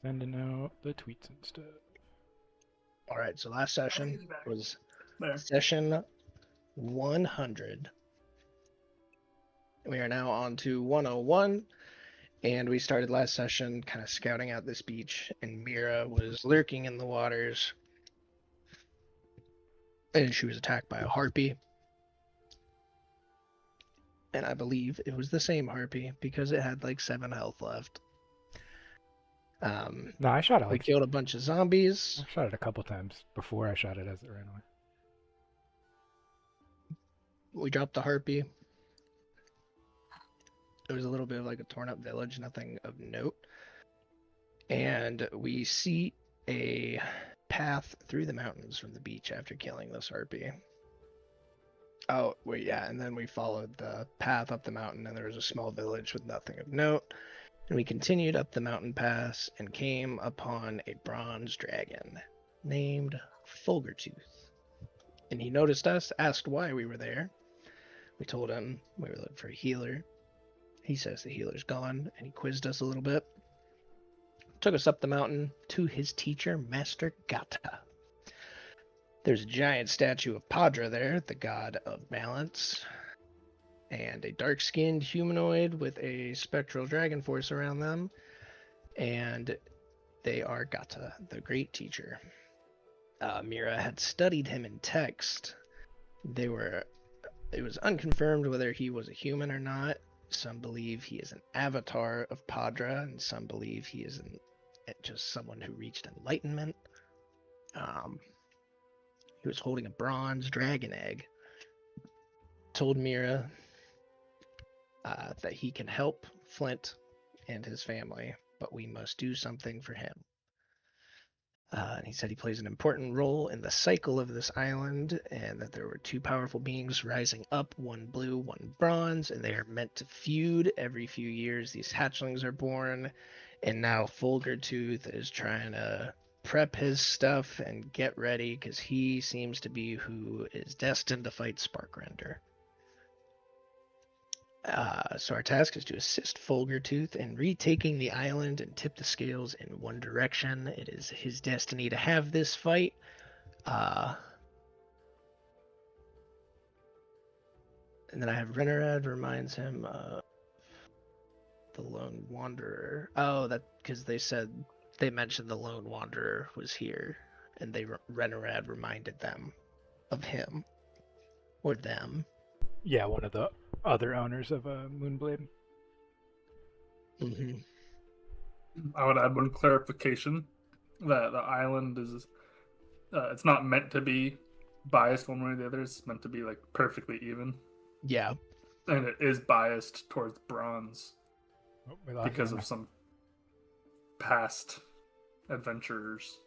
Sending out the tweets and stuff. All right, so last session was There. session 100. We are now on to 101, and we started last session kind of scouting out this beach, and Mira was lurking in the waters, and she was attacked by a harpy. And I believe it was the same harpy because it had like 7 health left. No, I shot it We like killed a bunch of zombies. I shot it a couple times before I shot it as it ran away. We dropped the harpy. There was a little bit of like a torn up village, nothing of note. And we see a path through the mountains from the beach after killing this harpy. Oh, wait, yeah, and then we followed the path up the mountain, and there was a small village with nothing of note. And we continued up the mountain pass and came upon a bronze dragon named Fulgertooth. And he noticed us, asked why we were there. We told him we were looking for a healer. He says the healer's gone, and he quizzed us a little bit. Took us up the mountain to his teacher, Master Gata. There's a giant statue of Padra there, the god of balance, and a dark-skinned humanoid with a spectral dragon force around them, and they are Gata, the great teacher. Mira had studied him in text. It was unconfirmed whether he was a human or not. Some believe he is an avatar of Padra, and some believe he is just someone who reached enlightenment. He was holding a bronze dragon egg. Told Mira that he can help Flint and his family, but we must do something for him. He said he plays an important role in the cycle of this island, and that there were 2 powerful beings rising up, one blue, one bronze, and they are meant to feud every few years. These hatchlings are born, and now Fulgertooth is trying to prep his stuff and get ready, because he seems to be who is destined to fight Sparkrender. So our task is to assist Fulgertooth in retaking the island and tip the scales in one direction. It is his destiny to have this fight. And then I have Renerad reminds him of the Lone Wanderer. Oh, that because they mentioned the Lone Wanderer was here, and Renerad reminded them of him or them. Yeah, one of the other owners of a Moonblade. Mm-hmm. I would add one clarification that the island is it's not meant to be biased one way or the other. It's meant to be like perfectly even. Yeah. And it is biased towards bronze because of some past adventurers.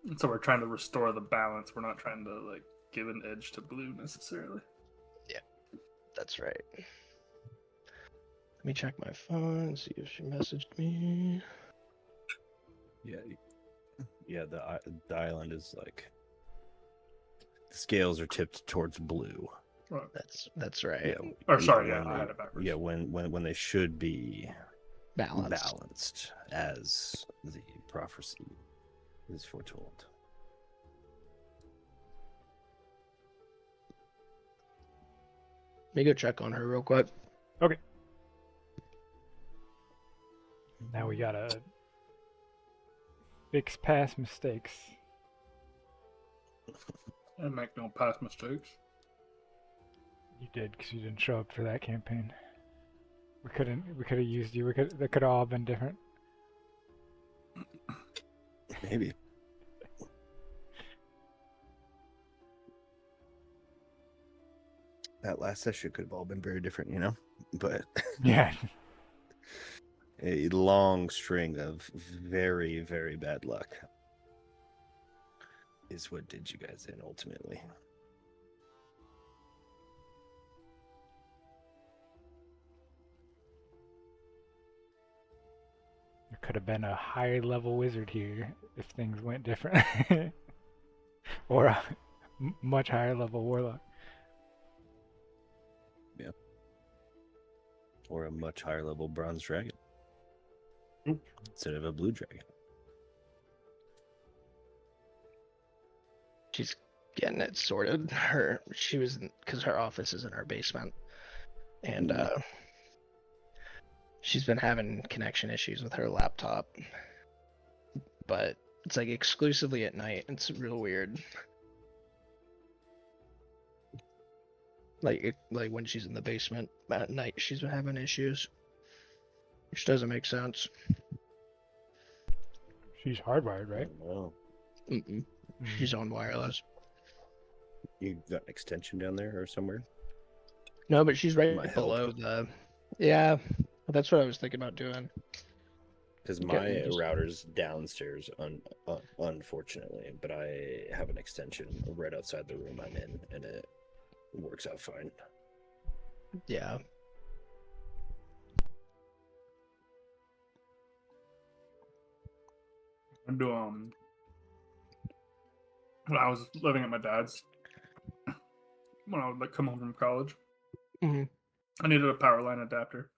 And so we're trying to restore the balance. We're not trying to like give an edge to blue necessarily. Yeah, that's right. Let me check my phone and see if she messaged me. Yeah. The island is like the scales are tipped towards blue. Right. That's right. Yeah. Or sorry, yeah, I had it backwards. Yeah, when they should be balanced as the prophecy is foretold. Let me go check on her real quick. Okay. Now we gotta fix past mistakes. And make no past mistakes. You did, because you didn't show up for that campaign. We could have used you. That could have all been different. Maybe. That last session could have all been very different, you know? But Yeah. a long string of very, very bad luck is what did you guys in ultimately. There could have been a high level wizard here if things went different. Or a much higher level warlock. Yeah. Or a much higher level bronze dragon. instead of a blue dragon. She's getting it sorted. She was because her office is in our basement, and she's been having connection issues with her laptop, but it's like exclusively at night. It's real weird. Like when she's in the basement at night, she's been having issues, which doesn't make sense. She's hardwired, right? Well, Mm-mm. Mm. She's on wireless. you got an extension down there or somewhere? No, but she's right Might help. below the. Yeah, that's what I was thinking about doing. Because Okay, my just- router's downstairs, unfortunately, but I have an extension right outside the room I'm in, and it works out fine. Yeah. I do when I was living at my dad's, when I would like come home from college, Mhm. I needed a power line adapter.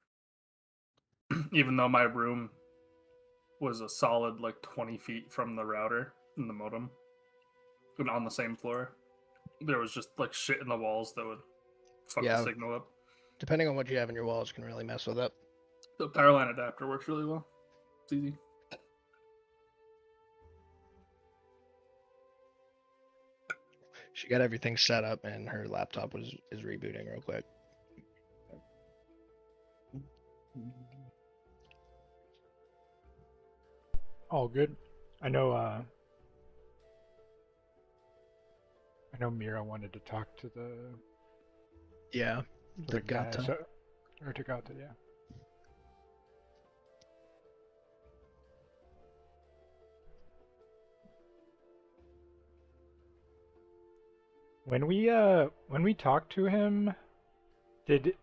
Even though my room was a solid like 20 feet from the router and the modem, and on the same floor, there was just like shit in the walls that would fuck Yeah. the signal up. Depending on what you have in your walls, can really mess with it. The power line adapter works really well. It's easy. She got everything set up, and her laptop is rebooting real quick. All good. I know. I know Mira wanted to talk to the Yeah. The guy, gata. so, or to Gata, yeah. When we talked to him, did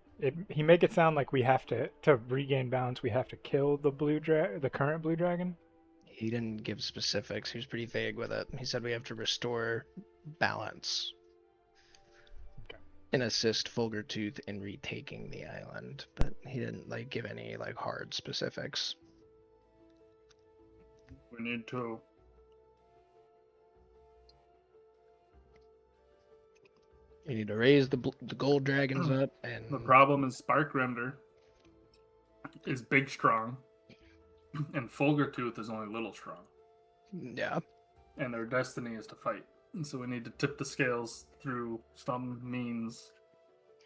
he make it sound like we have to regain balance? We have to kill the current blue dragon. He didn't give specifics. He was pretty vague with it. He said we have to restore balance Okay. and assist Fulgertooth in retaking the island, but he didn't like give any like hard specifics. We need to. You need to raise the gold dragons up, and The problem is Sparkrender is big strong, and Fulgertooth is only little strong. yeah, And their destiny is to fight. And so we need to tip the scales through some means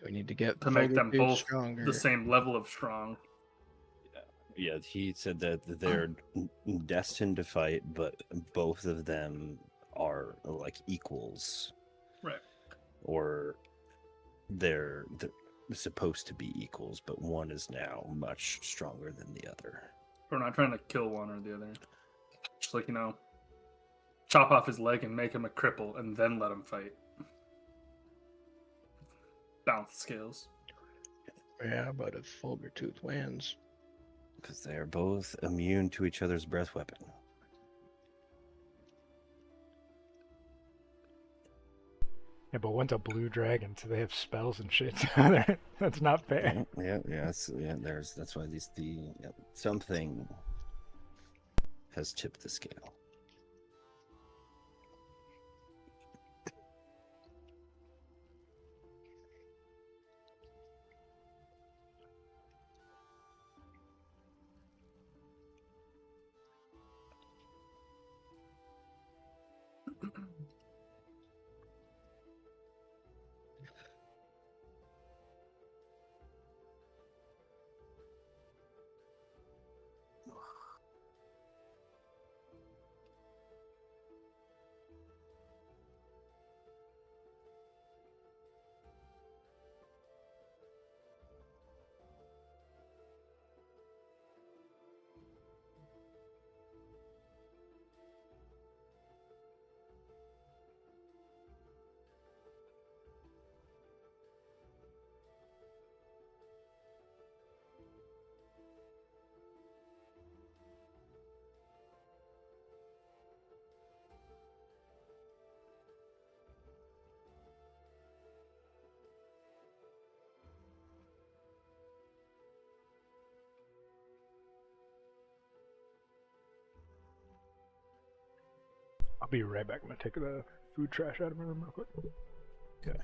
we need to get to make them Fulgertooth both stronger. the same level of strong. Yeah, he said that they're destined to fight, but both of them are like equals. Right. Or they're supposed to be equals, but one is now much stronger than the other. We're not trying to kill one or the other. Just like, chop off his leg and make him a cripple and then let him fight. Balance the scales. Yeah, but if Fulgertooth wins, Because they are both immune to each other's breath weapon. Yeah, but one's a blue dragon, so they have spells and shit. That's not fair. Yeah. That's why something has tipped the scale. I'll be right back. I'm gonna take the food trash out of my room real quick. Okay.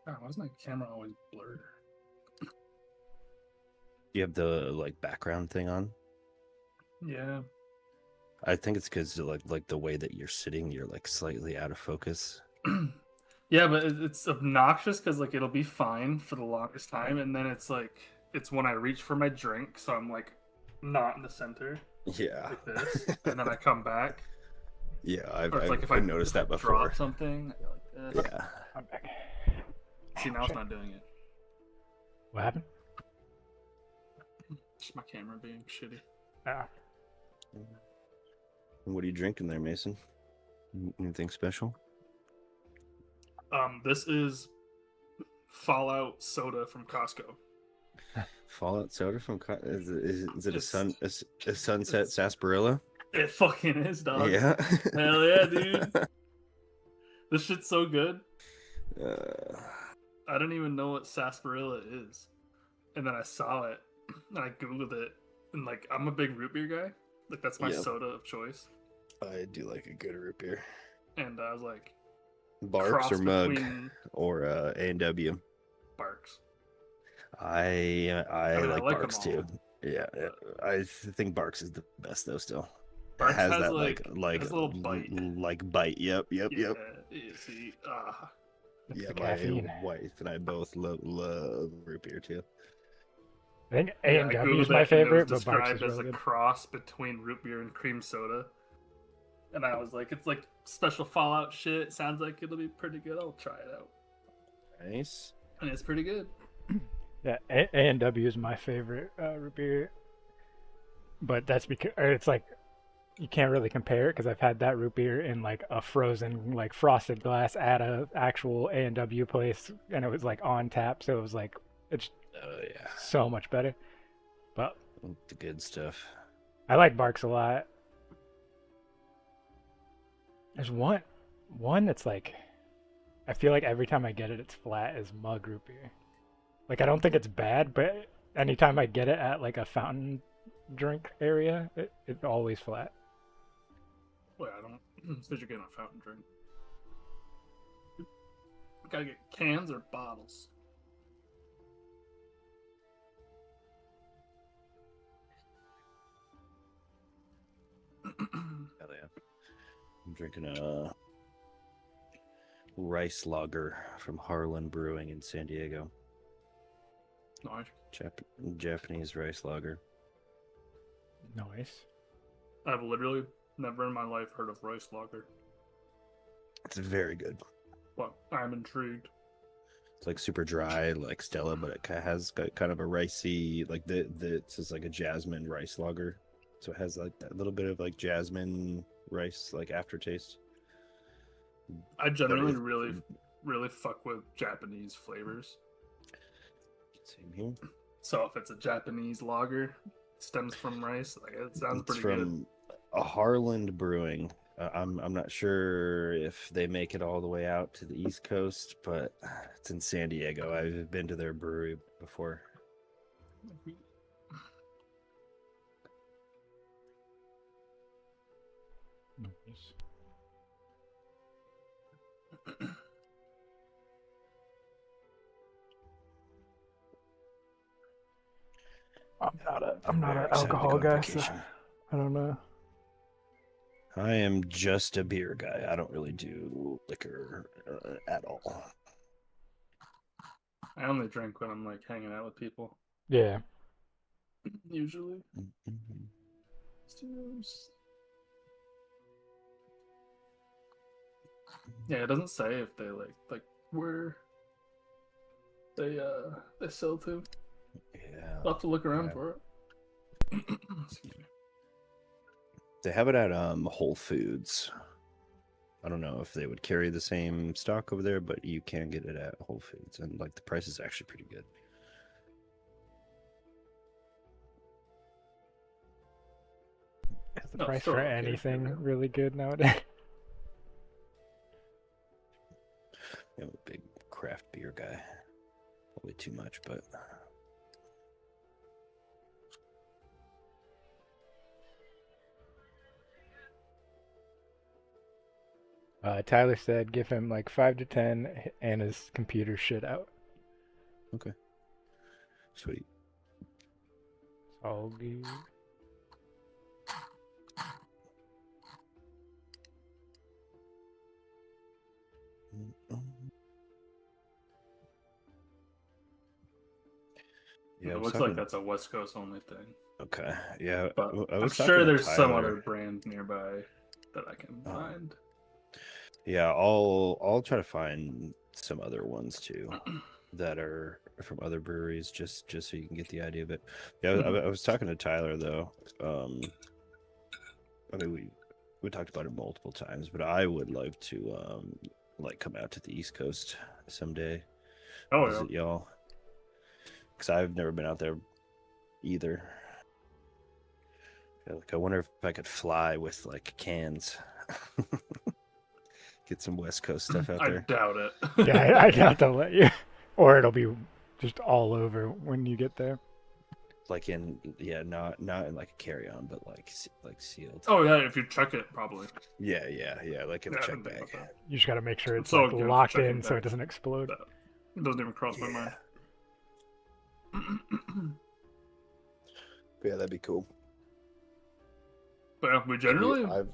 Oh, why is my camera always blurred? You have the like background thing on. Yeah. I think it's because like the way that you're sitting, you're like slightly out of focus. Yeah, but it's obnoxious because like it'll be fine for the longest time, and then it's like it's when I reach for my drink, so I'm like not in the center Yeah. like this, and then I come back. Yeah, Or it's like if I've I noticed if that I before. drop something I go like this. Yeah. I'm back. See, now it's not doing it. What happened? Just my camera being shitty. Ah, What are you drinking there, Mason? Anything special? This is Fallout soda from Costco. Fallout soda from is it It's- a sunset it's- sarsaparilla? It fucking is, dog. Yeah. Hell yeah, dude. This shit's so good. I didn't even know what sarsaparilla is. And then I saw it, and I Googled it, and like, I'm a big root beer guy. Like, that's my Yep. soda of choice. I do like a good root beer. And I was like, Barks cross or mug between or A&W. Barks. I mean, I like like 'em Barks all. too. Yeah, I think Barks is the best though. Still, Barks it has has, that like, like has a little bite. like bite. Yep. Yeah, see, it's Yeah, the my caffeine. wife and I both love root beer too. I think yeah, A&W I is Googled my it, and it favorite, was but Barks described is as really a good. cross between root beer and cream soda. And I was like, it's like special Fallout shit. Sounds like it'll be pretty good. I'll try it out. Nice. And it's pretty good. Yeah, A&W is my favorite root beer, but that's because it's like you can't really compare it because I've had that root beer in like a frozen like frosted glass at a actual A&W place, and it was like on tap, so it was like it's Oh yeah, so much better. But the good stuff. I like Barks a lot. There's one that's like I feel like every time I get it, it's flat as mug root beer. Like I don't think it's bad, but anytime I get it at like a fountain drink area, it's always flat. Wait, I don't. Says you're getting a fountain drink. Gotta get cans or bottles. Hell yeah. I'm drinking a rice lager from Harlan Brewing in San Diego. Nice. Japanese rice lager. Nice. I've literally never in my life heard of rice lager, It's very good. but I'm intrigued. It's like super dry, like Stella, but it has got kind of a ricey, like it's just like a jasmine rice lager. So it has like that little bit of like jasmine rice like aftertaste. I generally But really fuck with Japanese flavors. Same here. So if it's a Japanese lager, stems from rice, like it sounds It's pretty good. from a Harland Brewing. I'm not sure if they make it all the way out to the East Coast, but it's in San Diego. I've been to their brewery before. Nice. I'm not an Very excited to alcohol go on guy, so vacation. I don't know. I am just a beer guy. I don't really do liquor at all. I only drink when I'm like hanging out with people. Yeah. Usually. Mhm. Yeah, it doesn't say if they like where they sell to. Yeah. I'll have to look around Yeah. for it. Excuse me. They have it at Whole Foods. I don't know if they would carry the same stock over there, but you can get it at Whole Foods, and like the price is actually pretty good. Is the No, price still for okay, anything yeah. really good nowadays? I'm a big craft beer guy. Probably too much, but Tyler said give him like 5 to 10 and his computer shit out. okay, sweet. It's all good. Yeah, I It was looks like talking. that's a West Coast only thing. Okay, yeah, But I I'm was sure talking to there's some Tyler. other brand nearby that I can find. Yeah, I'll try to find some other ones too that are from other breweries, just so you can get the idea of it. Yeah, I was talking to Tyler though. I mean, we talked about it multiple times, but I would like to like come out to the East Coast someday, Oh visit y'all, because I've never been out there either. Like, I wonder if I could fly with like cans. Get some West Coast stuff out I there. doubt it. Yeah, I doubt they'll let you. Or it'll be just all over when you get there. Like in not in like a carry-on, but like sealed. Oh yeah, if you check it, probably. Yeah, like in a Yeah, I check didn't think bag. about that. You just got to make sure it's So like again, for locked checking in so it bags. doesn't explode. It doesn't even cross my mind. Yeah, that'd be cool. But yeah, we generally I've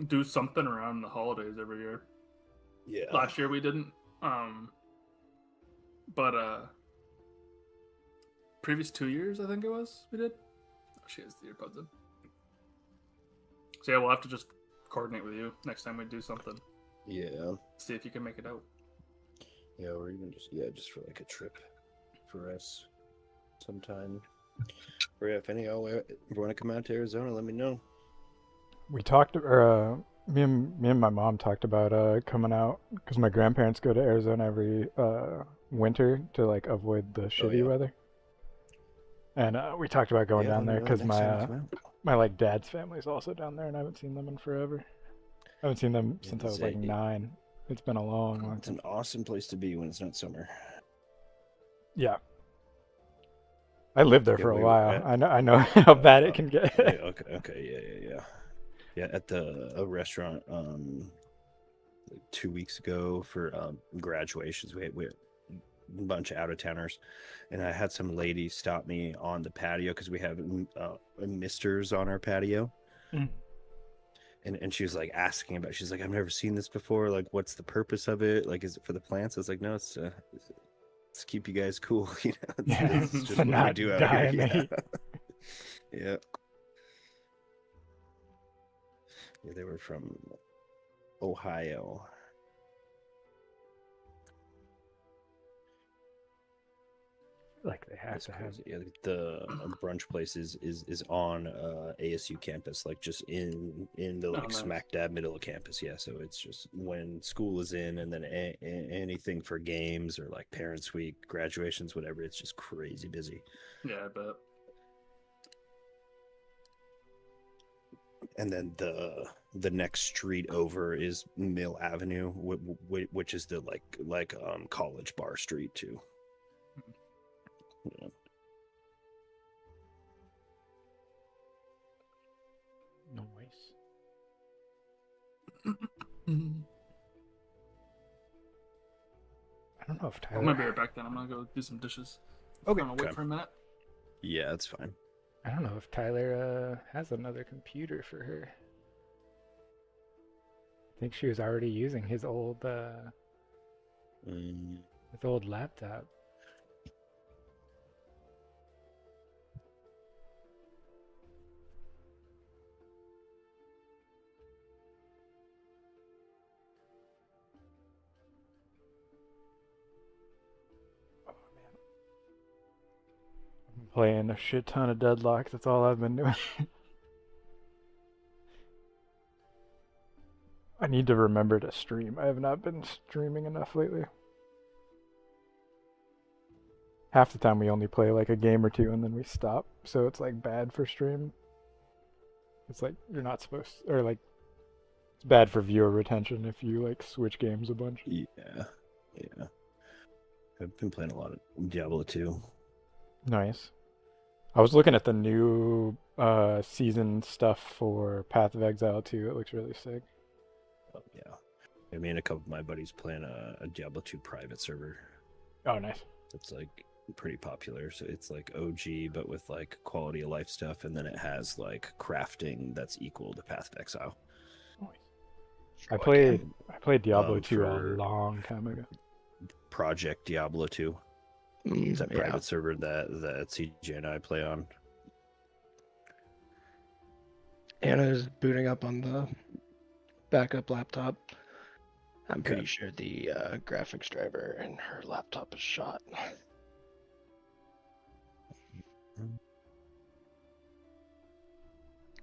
do something around the holidays every year. yeah. Last year we didn't. But previous 2 years I think it was we did. Oh, she has the earbuds in. So yeah, we'll have to just coordinate with you next time we do something. Yeah. See if you can make it out. Yeah, or even just for like a trip for us sometime. Or yeah, if any of y'all want to come out to Arizona, let me know. We talked, or me and my mom talked about coming out because my grandparents go to Arizona every winter to like avoid the shitty weather. And we talked about going down let me there know because next time you come out. my like dad's family's also down there, and I haven't seen them in forever. I haven't seen them since I was like 9. It's been a long It's time. an awesome place to be when it's not summer. Yeah. I lived there for a while. I know how bad it can get. Okay, yeah. At a restaurant, like 2 weeks ago for graduations, we had a bunch of out of towners, and I had some lady stop me on the patio because we have misters on our patio. Mm. And she was like asking about. She's like, I've never seen this before. Like, what's the purpose of it? Like, is it for the plants? I was like, no, it's to keep you guys cool. You know, it's just what we do out here. Yeah. Yeah, they were from Ohio. Like they have to have. Yeah, the brunch place is on ASU campus, like just in the like smack dab middle of campus. Yeah, so it's just when school is in, and then anything for games or like parents' week, graduations, whatever. It's just crazy busy. Yeah, I bet. And then the next street over is Mill Avenue, which is the like college bar street too. Yeah. Noise. I don't know if Tyler. I'm gonna be right back then. I'm gonna go do some dishes. Okay. I'm gonna wait for a minute. Yeah, that's fine. I don't know if Tyler has another computer for her. I think she was already using his old laptop. Playing a shit ton of Deadlock. That's all I've been doing. I need to remember to stream. I have not been streaming enough lately. Half the time we only play like a game or two and then we stop, so it's like bad for stream. It's like you're not supposed, or like it's bad for viewer retention if you like switch games a bunch. Yeah, yeah. I've been playing a lot of Diablo 2. Nice. I was looking at the new season stuff for Path of Exile 2. It looks really sick. Oh, yeah. I mean, a couple of my buddies playing a Diablo 2 private server. Oh, nice. It's like pretty popular. So it's like OG, but with like quality of life stuff, and then it has like crafting that's equal to Path of Exile. I What played game? I played Diablo 2 a For- long time ago. Project Diablo 2. It's that Yeah. private server that CJ and I play on. Anna's booting up on the backup laptop. I'm pretty Okay. sure the graphics driver in her laptop is shot.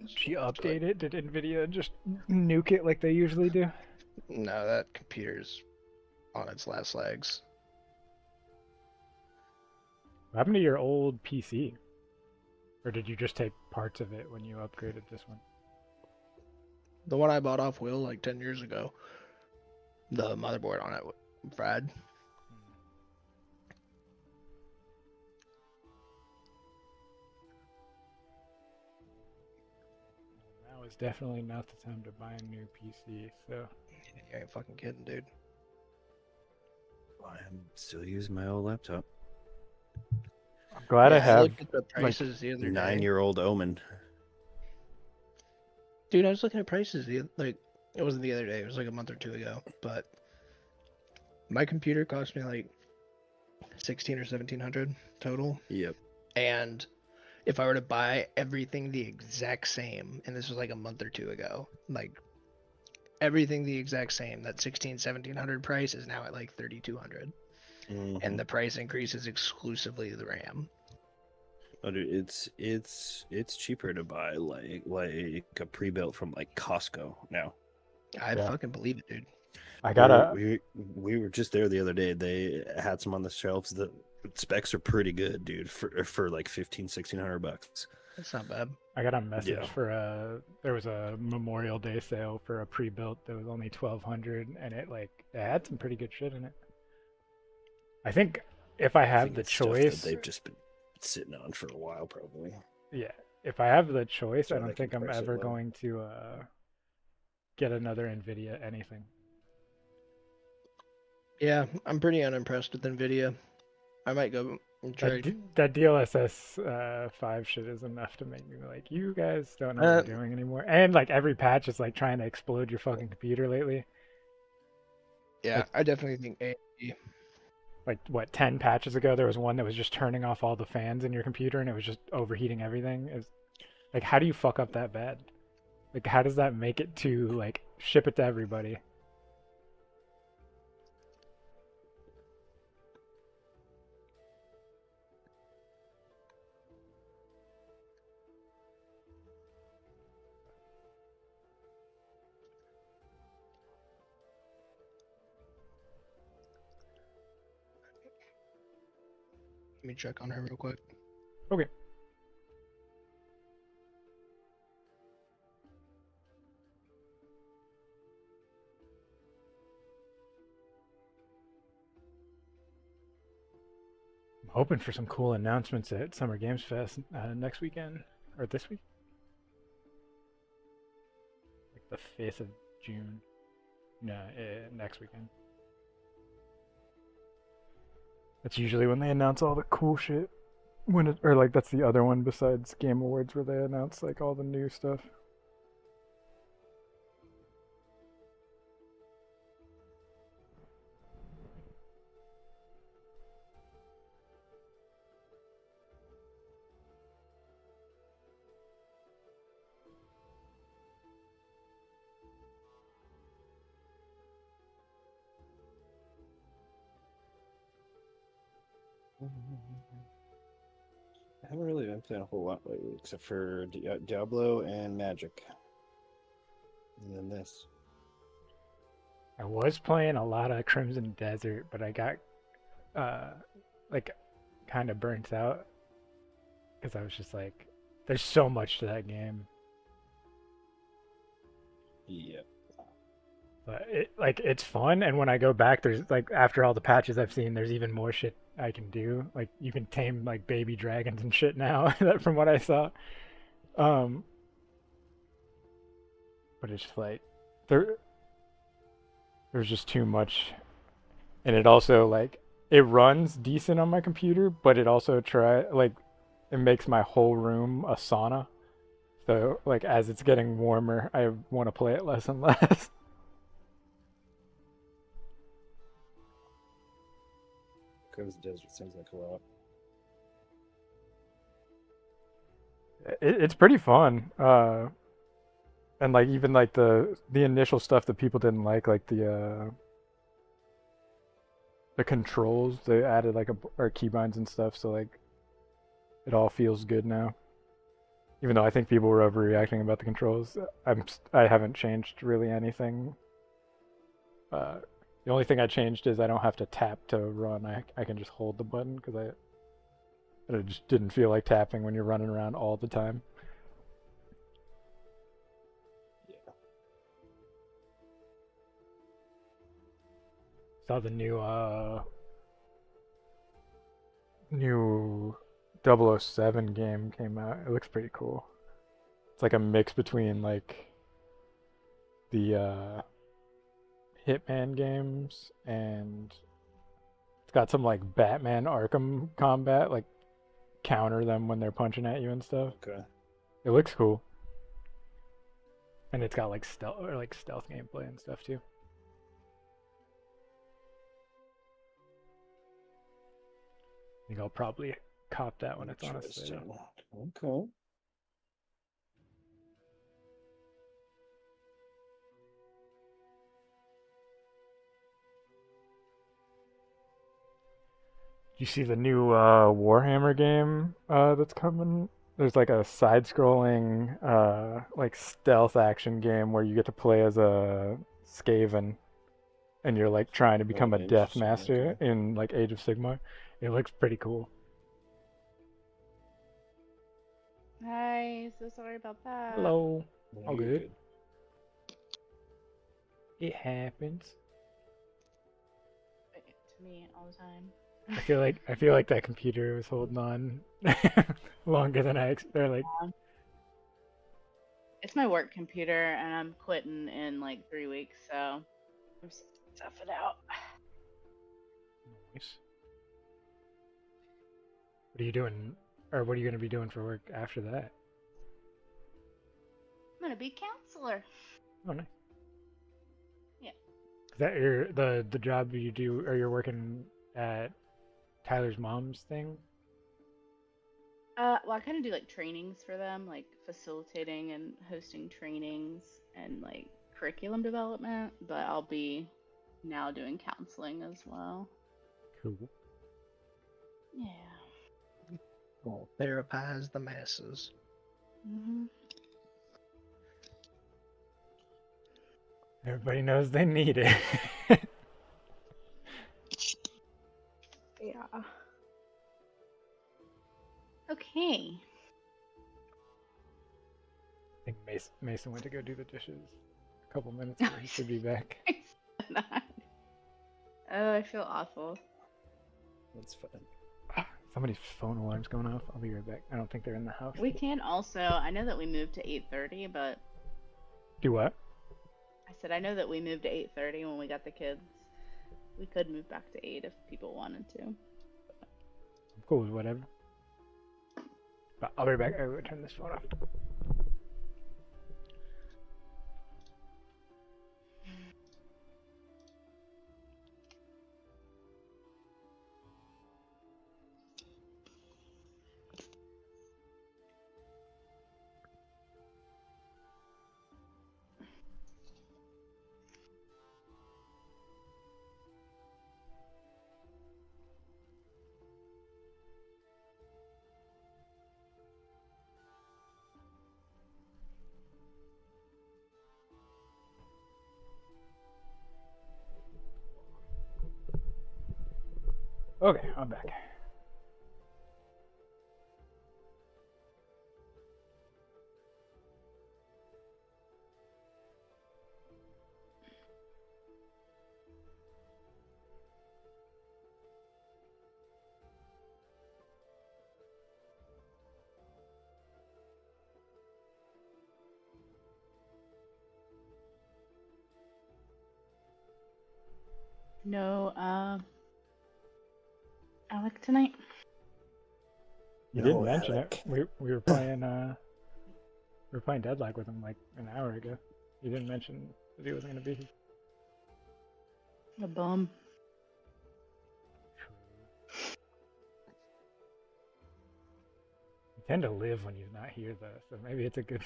She update it? Did Nvidia just nuke it like they usually do? No, that computer's on its last legs. What happened to your old PC? Or did you just take parts of it when you upgraded this one? The one I bought off Will like 10 years ago. The motherboard on it fried. Now is definitely not the time to buy a new PC, so You ain't fucking kidding, dude. I'm still using my old laptop. I'm glad I Yeah, have looked at the prices the other day. 9-year-old Omen. Dude, I was looking at prices like it wasn't the other day, it was like a month or two ago, but my computer cost me like 16 or 1700 total. Yep. And if I were to buy everything the exact same, and this was like a month or two ago, like everything the exact same, that 1700 price is now at like 3200. Mhm. And the price increase is exclusively the RAM. Oh, dude, it's cheaper to buy like a pre-built from like Costco now. I Yeah. fucking believe it, dude. I gotta We were just there the other day. They had some on the shelves. The specs are pretty good, dude, for like $1,500-$1,600. That's not bad. I got a message Yeah. for there was a Memorial Day sale for a pre-built that was only 1200 and it had some pretty good shit in it. I think if I have the it's stuff that choice, they've just been sitting on for a while, probably. yeah, if I have the choice, So I they don't can think I'm price it ever low. going to get another Nvidia anything. Yeah, I'm pretty unimpressed with Nvidia. I might go and try. That DLSS 5 shit is enough to make me like, you guys don't know what you're doing anymore. And like every patch is like trying to explode your fucking computer lately. Yeah, I definitely think AMD. Like what, 10 patches ago there was one that was just turning off all the fans in your computer and it was just overheating everything. It's like, how do you fuck up that bad? Like, how does that make it to like ship it to everybody? Let me check on her real quick. Okay. I'm hoping for some cool announcements at Summer Games Fest next weekend or this week, like the 5th of June. No, next weekend. That's usually when they announce all the cool shit. Or like that's the other one besides Game Awards where they announce like all the new stuff. I haven't really been playing a whole lot lately, except for Diablo and Magic. And then this. I was playing a lot of Crimson Desert, but I got uh like kind of burnt out because I was just like, there's so much to that game. Yeah. But it's fun, and when I go back, there's like after all the patches I've seen, there's even more shit I can do. Like you can tame like baby dragons and shit now, that from what I saw. Um, but it's just like there there's just too much, and it also like it runs decent on my computer, but it also it makes my whole room a sauna. So like as it's getting warmer, I want to play it less and less. Crimson Desert seems like a lot. It's pretty fun. And like even like the initial stuff that people didn't like the controls, they added like or keybinds and stuff, so like it all feels good now. Even though I think people were overreacting about the controls, I haven't changed really anything. The only thing I changed is I don't have to tap to run. I can just hold the button because I just didn't feel like tapping when you're running around all the time. Yeah. Saw the new 007 game came out. It looks pretty cool. It's like a mix between like the Hitman games, and it's got some like Batman Arkham combat, like counter them when they're punching at you and stuff. Okay. It looks cool. And it's got like stealth gameplay and stuff too. I think I'll probably cop that when it's on a sale. Okay. You see the new Warhammer game that's coming? There's like a side-scrolling like stealth action game where you get to play as a Skaven, and you're like trying to become a Death Interesting. Master Okay. in like Age of Sigmar. It looks pretty cool. Hi, so sorry about that. Hello. No, All you're good. It happens. To me all the time. I feel like that computer was holding on longer than or like. It's my work computer, and I'm quitting in like 3 weeks, so I'm just tough it out. Nice. What are you doing, or what are you going to be doing for work after that? I'm gonna be counselor. Oh, nice. Yeah. Is that the job you do, or you're working at Tyler's mom's thing? Well, I kind of do like trainings for them, like facilitating and hosting trainings and like curriculum development, but I'll be now doing counseling as well. Cool. Yeah. Well, therapize the masses. hmm Everybody knows they need it. Yeah. Okay. I think Mason went to go do the dishes a couple minutes ago. He should be back. Oh, I feel awful. That's fine. Somebody's phone alarm's going off. I'll be right back. I don't think they're in the house. We can also, I know that we moved to 8:30, but Do what? I said I know that we moved to 8:30 when we got the kids. We could move back to 8 if people wanted to. I'm cool with whatever. But I'll be right back. I will turn this phone off. Okay, I'm back. No, Alec tonight. You No, didn't mention it. Alec. We were playing Deadlock with him like an hour ago. You didn't mention that he wasn't gonna be here. A bum. You tend to live when he's not here though, so maybe it's a good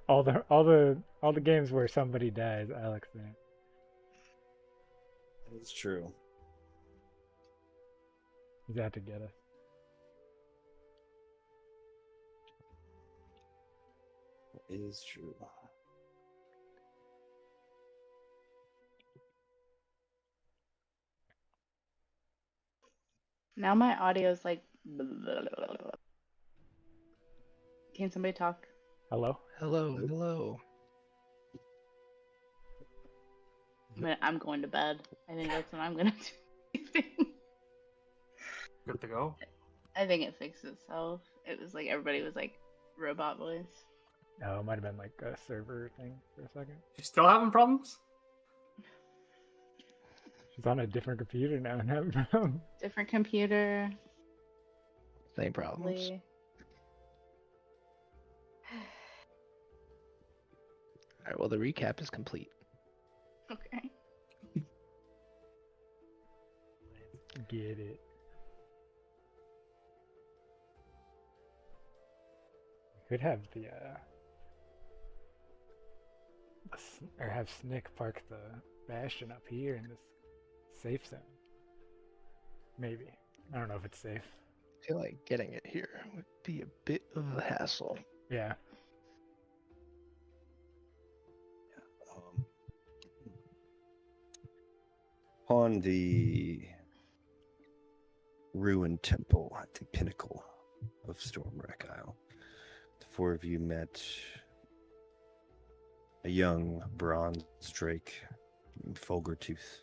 all the games where somebody dies, Alex in it. It's true. He's out to get us. It is true. Now my audio's like. Can somebody talk? Hello? Hello, Nope. hello. I'm going to bed. I think that's what I'm gonna do. Good to go. I think it fixed itself. It was like everybody was like robot voice. No, it might have been like a server thing for a second. You still having problems? She's on a different computer now and having problems. Different computer. Same problems. Probably. All right, well, the recap is complete. Okay. Get it. We could have or have Snick park the Bastion up here in this safe zone. Maybe. I don't know if it's safe. I feel like getting it here would be a bit of a hassle. Yeah. Um, on the ruined temple at the pinnacle of Stormwreck Isle, the four of you met a young bronze drake named Folgertooth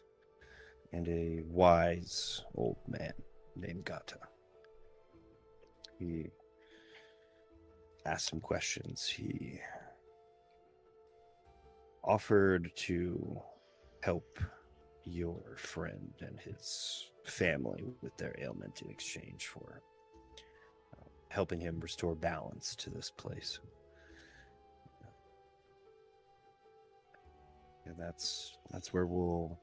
and a wise old man named Gata. He asked some questions. He offered to help your friend and his family with their ailment in exchange for helping him restore balance to this place. And that's where we'll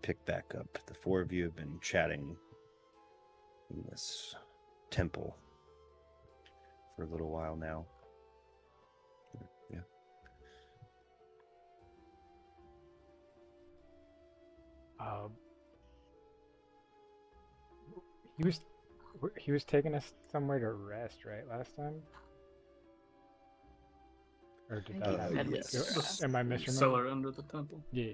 pick back up. The four of you have been chatting in this temple for a little while now. Yeah. He was taking us somewhere to rest, right? Last time. Or did I think that he happen? said we yes. could rest. Am I misremembering? Cellar under the temple. Yeah.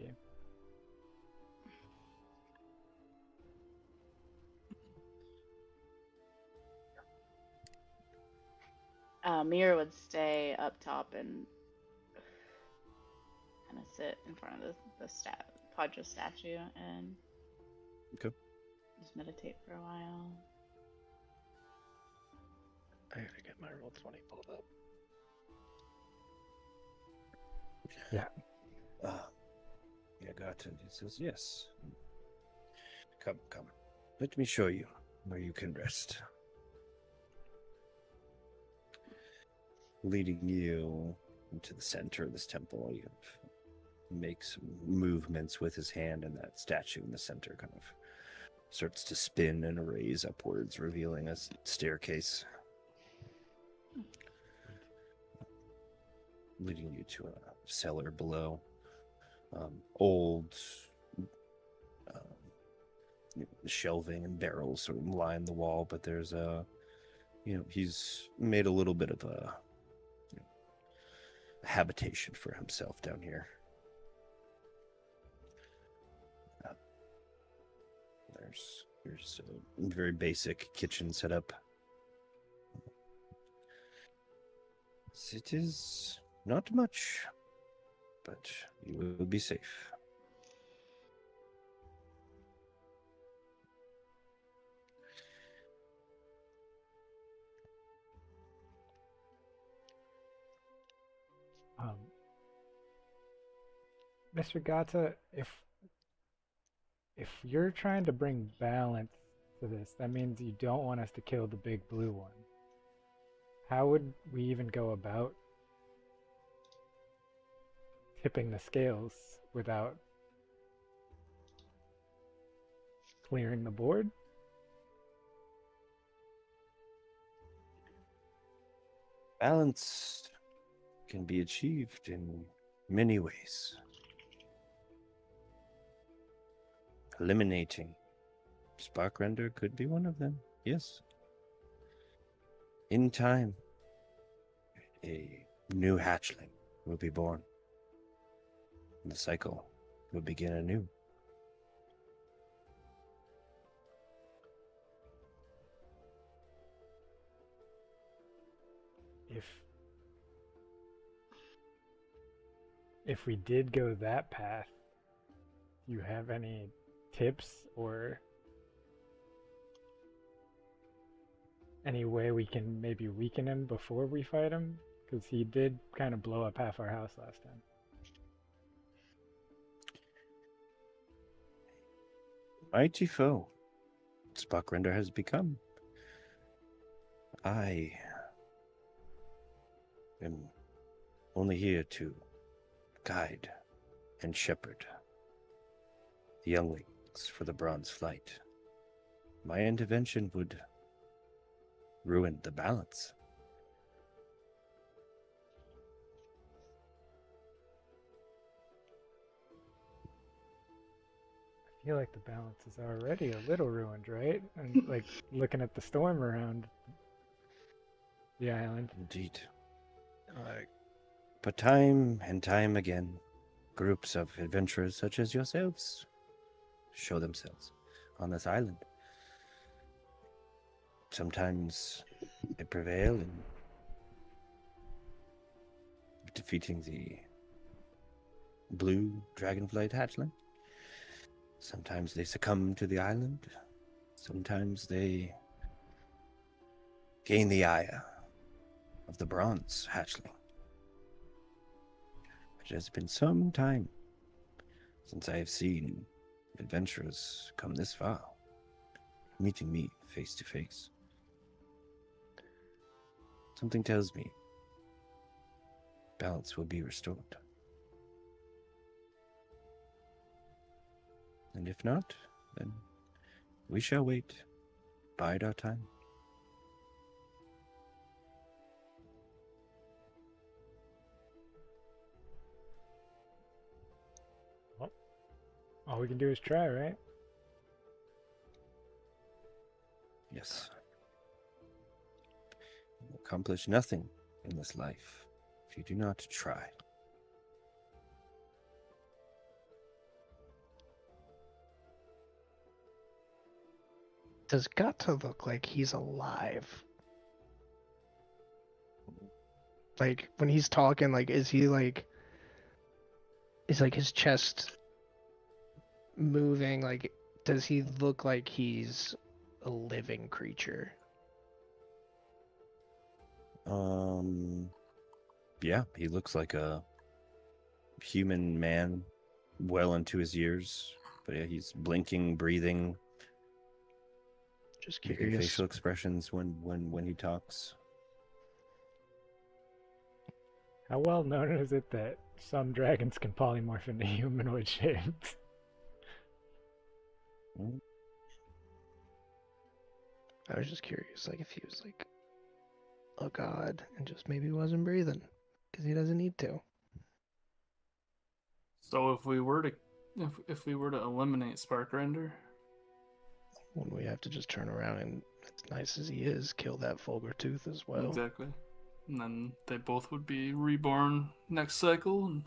Mira would stay up top and kind of sit in front of the Padra statue and Okay. just meditate for a while. I gotta get my roll 20 pulled up. Yeah. Yeah, Gata. He says, yes. Come. Let me show you where you can rest. Leading you into the center of this temple, you make some movements with his hand, and that statue in the center kind of starts to spin and raise upwards, revealing a staircase leading you to a cellar below. Old shelving and barrels sort of line the wall, but there's he's made a little bit of a habitation for himself down here. There's a very basic kitchen setup. It is not much, but you will be safe. Um, Mr. Gata, if you're trying to bring balance to this, that means you don't want us to kill the big blue one. How would we even go about tipping the scales without clearing the board? Balance can be achieved in many ways. Eliminating Sparkrender could be one of them, yes. In time, a new hatchling will be born. And the cycle will begin anew. If we did go that path, do you have any tips or any way we can maybe weaken him before we fight him? Because he did kind of blow up half our house last time. Mighty foe Sparkrender has become. I am only here to guide and shepherd the younglings for the Bronze Flight. My intervention would ruin the balance. I feel like the balance is already a little ruined, right? And like looking at the storm around the island. Indeed. Uh, But time and time again, groups of adventurers such as yourselves show themselves on this island. Sometimes they prevail in defeating the blue dragonflight hatchling. Sometimes they succumb to the island. Sometimes they gain the ire of the bronze hatchling. It has been some time since I have seen adventurers come this far, meeting me face to face. Something tells me balance will be restored. And if not, then we shall wait, bide our time. Well, all we can do is try, right? Yes. You will accomplish nothing in this life if you do not try. Does Gato look like he's alive? Like when he's talking, like is he like is like his chest moving? Like does he look like he's a living creature? Yeah, he looks like a human man well into his years. But yeah, he's blinking, breathing, Just making curious. facial expressions when he talks. How well known is it that some dragons can polymorph into humanoid shapes? I was just curious, like if he was like a god and just maybe wasn't breathing because he doesn't need to. So if we were to eliminate Sparkrender, When we have to just turn around and, as nice as he is, kill that Fulgur Tooth as well. exactly, and then they both would be reborn next cycle and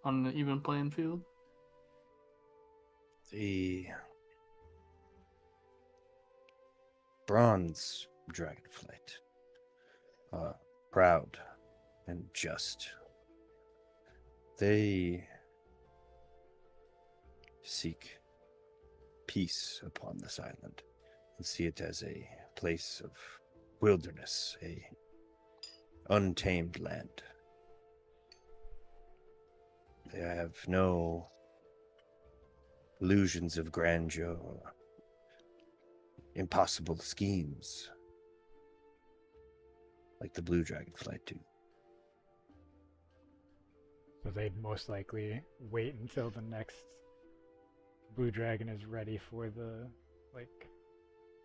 on an even playing field. The bronze dragonflight are proud and just. They seek peace upon this island and see it as a place of wilderness, a untamed land. They have no illusions of grandeur or impossible schemes like the blue dragonflight do. So they'd most likely wait until the next blue dragon is ready for the like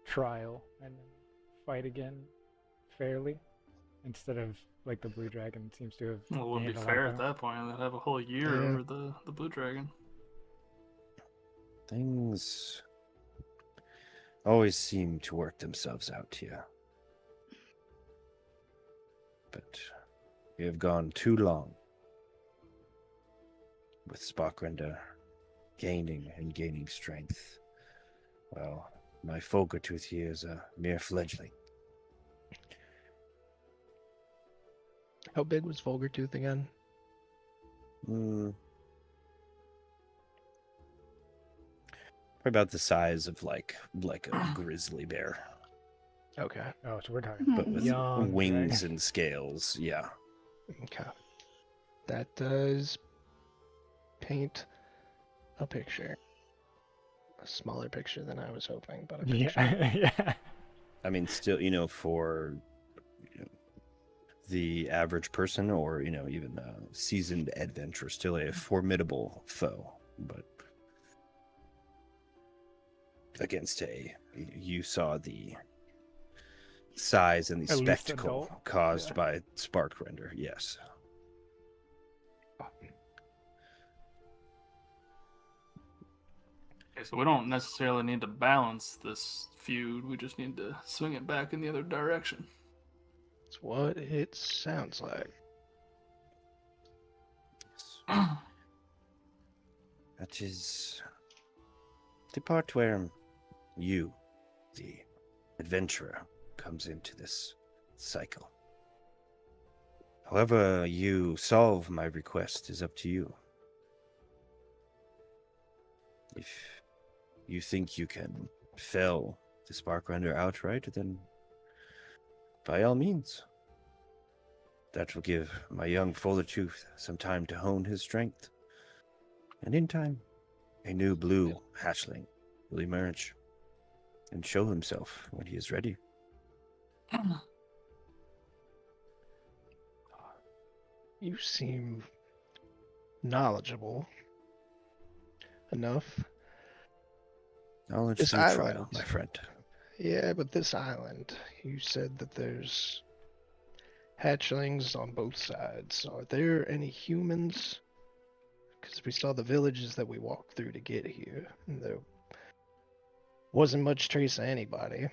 trial and then fight again fairly instead of like the blue dragon seems to have Well, it wouldn't be gained a fair lot at that point. They'd have a whole year Yeah. over the blue dragon. Things always seem to work themselves out here. But we have gone too long with Sparkrender gaining and gaining strength. Well, my Folgertooth here is a mere fledgling. How big was Folgertooth again? Probably about the size of like a grizzly bear, Okay. Oh, so we're talking but with young wings dragon. and scales. Yeah. Okay. That does paint a picture. A smaller picture than I was hoping, but a picture. Yeah, yeah. I mean, still, for the average person or, even a seasoned adventurer, still a formidable foe. But against you saw the size and the At least spectacle adult, caused yeah. by Sparkrender, yes. Okay, so we don't necessarily need to balance this feud. We just need to swing it back in the other direction. That's what it sounds like. That is the part where you, the adventurer, comes into this cycle. However you solve my request is up to you. If you think you can fell the Sparkrender outright, then by all means. That will give my young Folgertooth some time to hone his strength. And in time, a new blue hatchling will emerge and show himself when he is ready. You seem knowledgeable enough. Knowledge This through trial, island. my friend. Yeah, but this island, you said that there's hatchlings on both sides. Are there any humans? Because we saw the villages that we walked through to get here, and there wasn't much trace of anybody.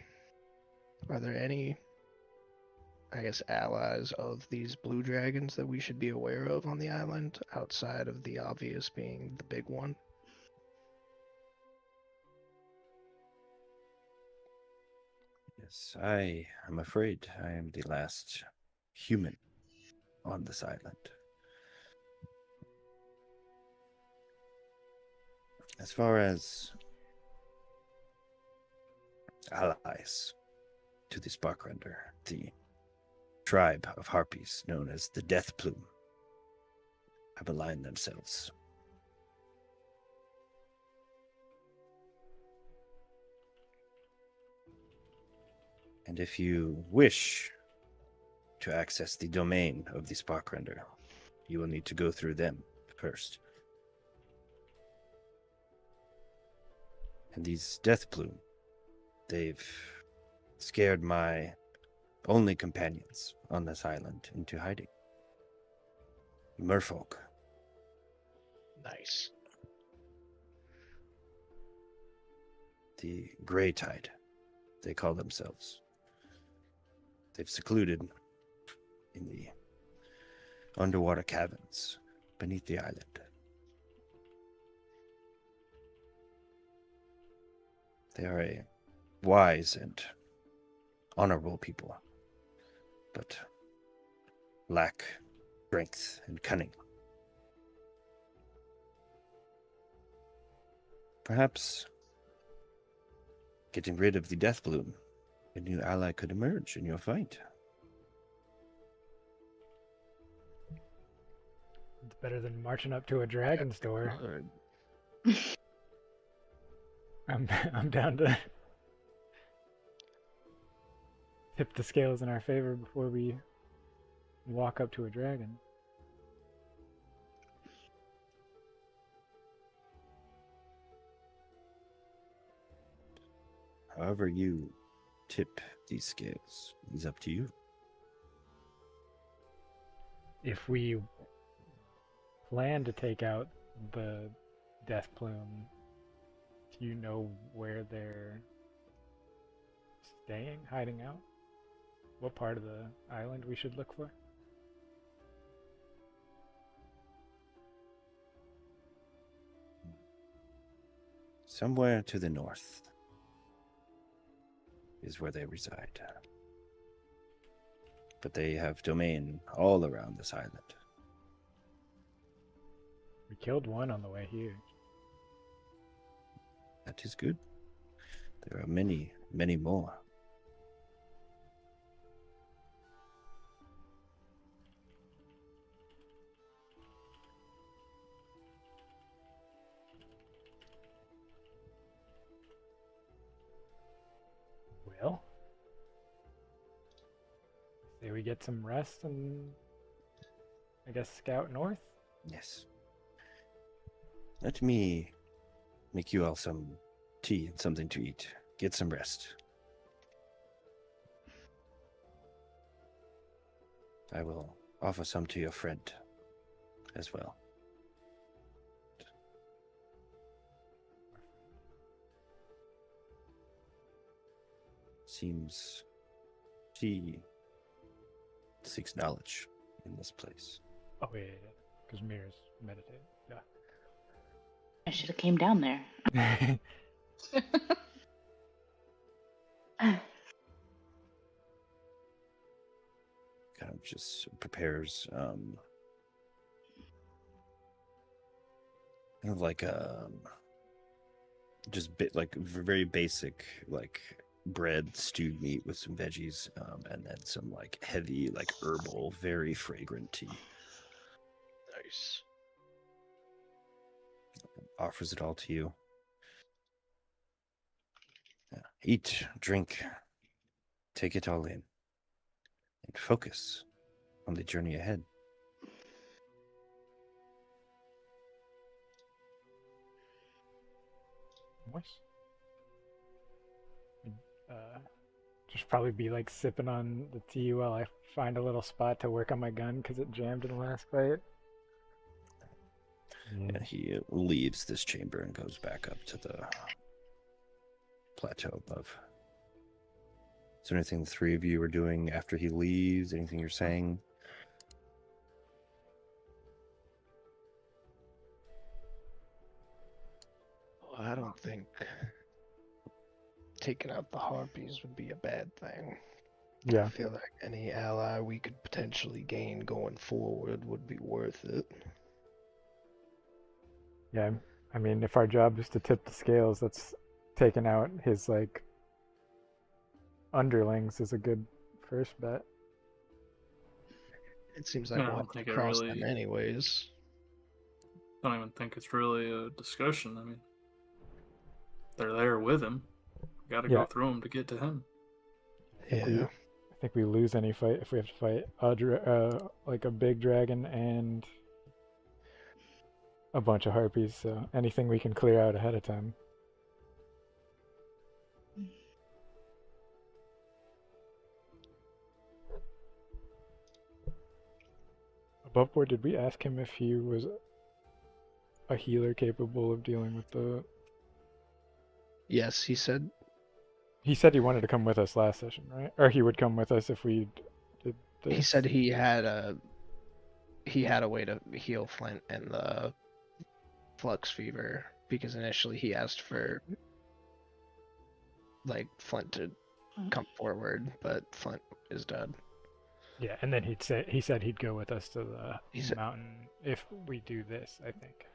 Are there any, I guess, allies of these blue dragons that we should be aware of on the island, outside of the obvious being the big one? Yes, I am afraid I am the last human on this island. As far as allies to the Sparkrender, the tribe of harpies known as the Death Plume have aligned themselves. And if you wish to access the domain of the Sparkrender, you will need to go through them first. And these Death Plume, they've scared my only companions on this island into hiding. Merfolk. Nice. The Grey Tide, they call themselves. They've secluded in the underwater caverns beneath the island. They are a wise and honorable people, but lack strength and cunning. Perhaps getting rid of the death bloom, a new ally could emerge in your fight. It's better than marching up to a dragon store. I'm down to tip the scales in our favor before we walk up to a dragon. However you tip these scales is up to you. If we plan to take out the death plume, do you know where they're staying, hiding out? What part of the island we should look for? Somewhere to the north is where they reside. But they have domain all around this island. We killed one on the way here. That is good. There are many, many more. Well, say we get some rest and I guess scout north? Yes. Let me make you all some tea and something to eat. Get some rest. I will offer some to your friend as well. Seems she seeks knowledge in this place. Oh yeah, because mirrors meditate. I should have came down there. Yeah. Kind of just prepares kind of like just bit like very basic like bread, stewed meat with some veggies, and then some like heavy like herbal, very fragrant tea. Nice. Offers it all to you. Eat, drink, take it all in, and focus on the journey ahead. Nice. Just probably be like sipping on the tea while I find a little spot to work on my gun because it jammed in the last fight. And he leaves this chamber and goes back up to the plateau above. Is there anything the three of you are doing after he leaves? Anything you're saying? Well, I don't think taking out the harpies would be a bad thing. Yeah. I feel like any ally we could potentially gain going forward would be worth it. Yeah. I mean, if our job is to tip the scales, that's taking out his like underlings is a good first bet. It seems I like don't we'll have to think it cross really- them anyways. I don't even think it's really a discussion. I mean, they're there with him. Got to Yeah. go through him to get to him. Yeah. I think we lose any fight if we have to fight a like a big dragon and a bunch of harpies. So anything we can clear out ahead of time. Above board, did we ask him if he was a healer capable of dealing with the... Yes, he said. He said he wanted to come with us last session, right? Or he would come with us if we did this. He said he had a way to heal Flint and the flux fever because initially he asked for like Flint to come forward, but Flint is dead. Yeah, and then he said he'd go with us to the He said, mountain if we do this, I think.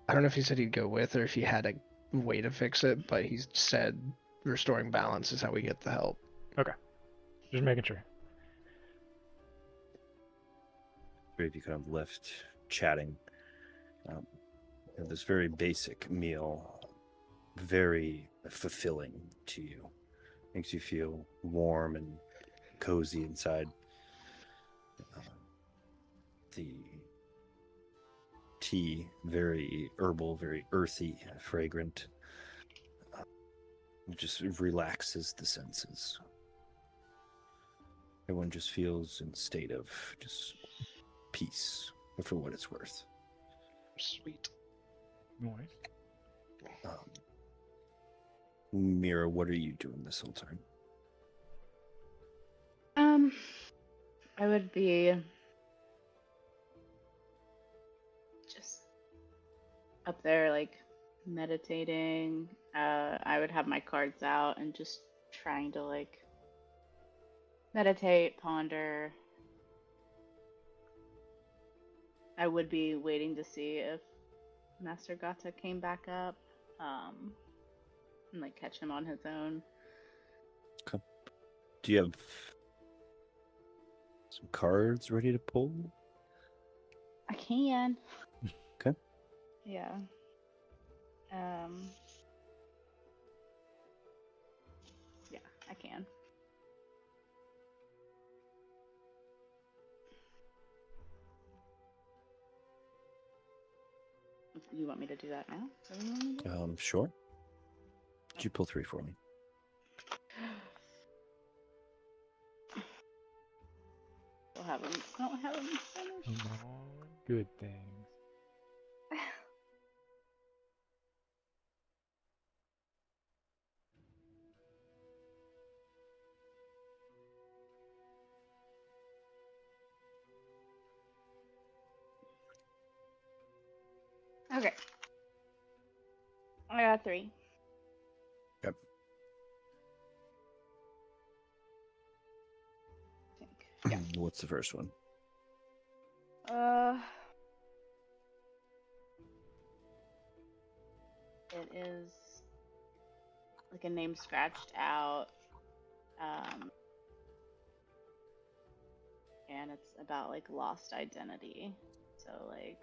I don't know if he said he'd go with or if he had a way to fix it, but he said restoring balance is how we get the help. Okay. Just making sure. Three of you kind of left chatting. This very basic meal, very fulfilling to you. Makes you feel warm and cozy inside. The tea, very herbal, very earthy, fragrant. It just relaxes the senses. Everyone just feels in a state of just peace, for what it's worth. Sweet. Noise. Mira, what are you doing this whole time? I would be just up there, like meditating. I would have my cards out and just trying to like meditate, ponder. I would be waiting to see if Master Gata came back up, and like catch him on his own. Okay. Do you have some cards ready to pull? I can. Okay. Yeah. Yeah, I can. You want me to do that now? Is that what you want me to do? Sure. Could you pull 3 for me? Don't have them finished. All good things. Okay. I got 3. Yep. I think. Yeah. What's the first one? It is like a name scratched out, and it's about like lost identity. So like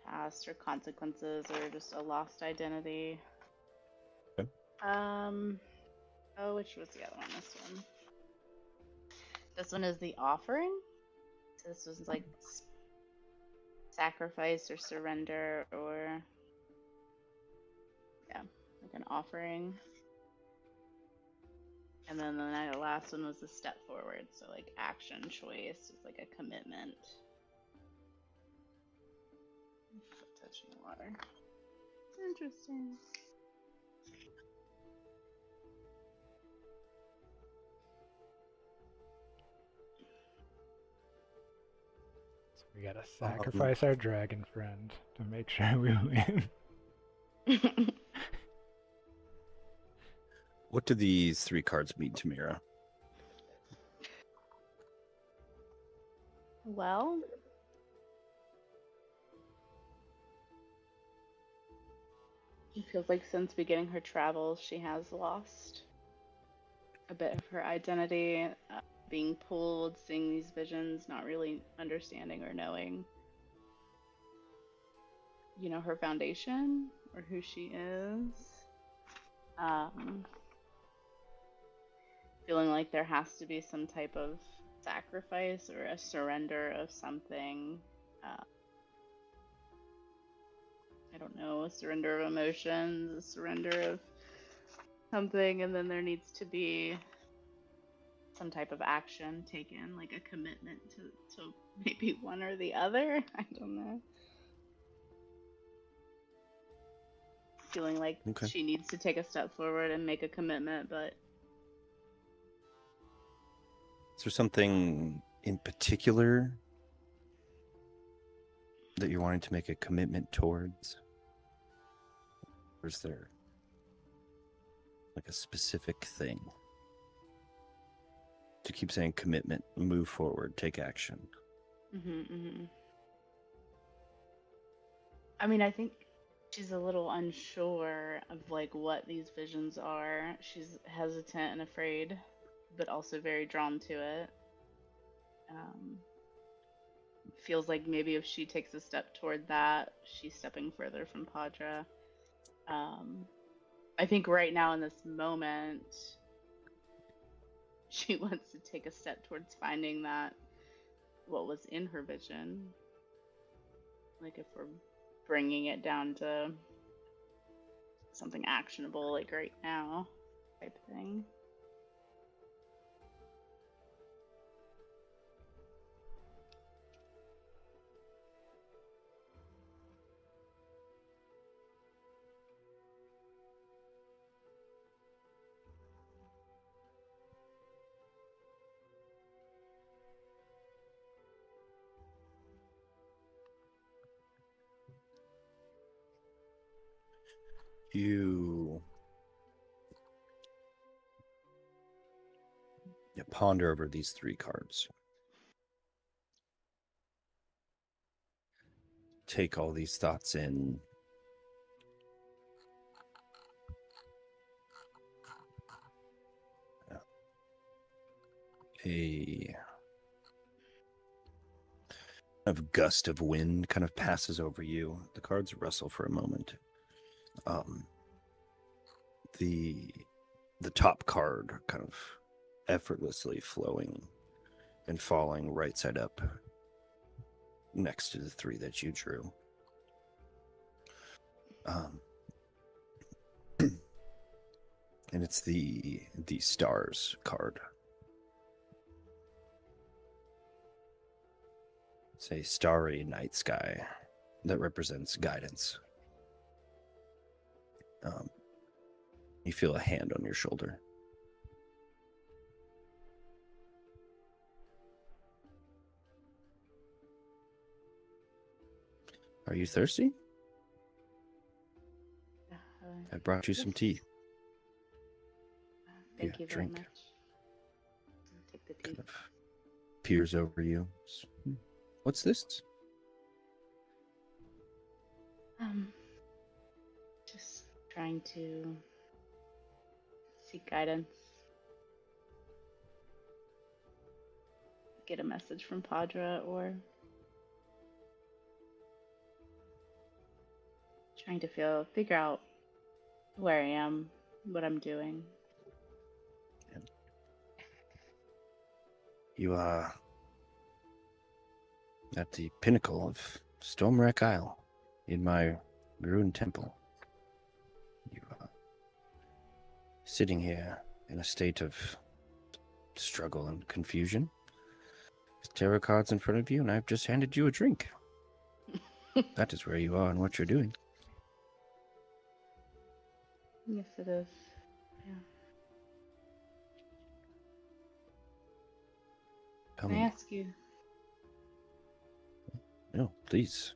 past or consequences or just a lost identity. Okay. Oh, which was the other one? This one. This one is the offering. So this was like sacrifice or surrender or yeah, like an offering. And then the last one was a step forward, so like action choice, it's like a commitment. Touching the water. Interesting. So we gotta sacrifice our dragon friend to make sure we win. What do these 3 cards mean to Mira? Well, it feels like since beginning her travels, she has lost a bit of her identity, being pulled, seeing these visions, not really understanding or knowing, her foundation or who she is. Feeling like there has to be some type of sacrifice or a surrender of something. I don't know, a surrender of emotions, a surrender of something, and then there needs to be some type of action taken, like a commitment to maybe one or the other. I don't know. Feeling like she needs to take a step forward and make a commitment, but Is there something in particular that you're wanting to make a commitment towards? Or is there like a specific thing. To keep saying commitment, move forward, take action. I mean, I think she's a little unsure of like what these visions are. She's hesitant and afraid, but also very drawn to it. Feels like maybe if she takes a step toward that, she's stepping further from Padra. I think right now in this moment, she wants to take a step towards finding that what was in her vision. Like if we're bringing it down to something actionable, like right now, type thing. You ponder over these 3 cards. Take all these thoughts in. A gust of wind kind of passes over you. The cards rustle for a moment. The top card kind of effortlessly flowing and falling right side up next to the 3 that you drew. And it's the stars card. It's a starry night sky that represents guidance. You feel a hand on your shoulder. Are you thirsty? I brought you some tea. Thank you very drink. much. I'll take the tea. Kind of peers over you. What's this? Just trying to seek guidance. Get a message from Padra or trying to figure out where I am, what I'm doing. You are at the pinnacle of Stormwreck Isle in my ruined temple. You are sitting here in a state of struggle and confusion with tarot cards in front of you, and I've just handed you a drink. That is where you are and what you're doing. Yes, it is. Yeah. Tell Can I me. ask you? No, please.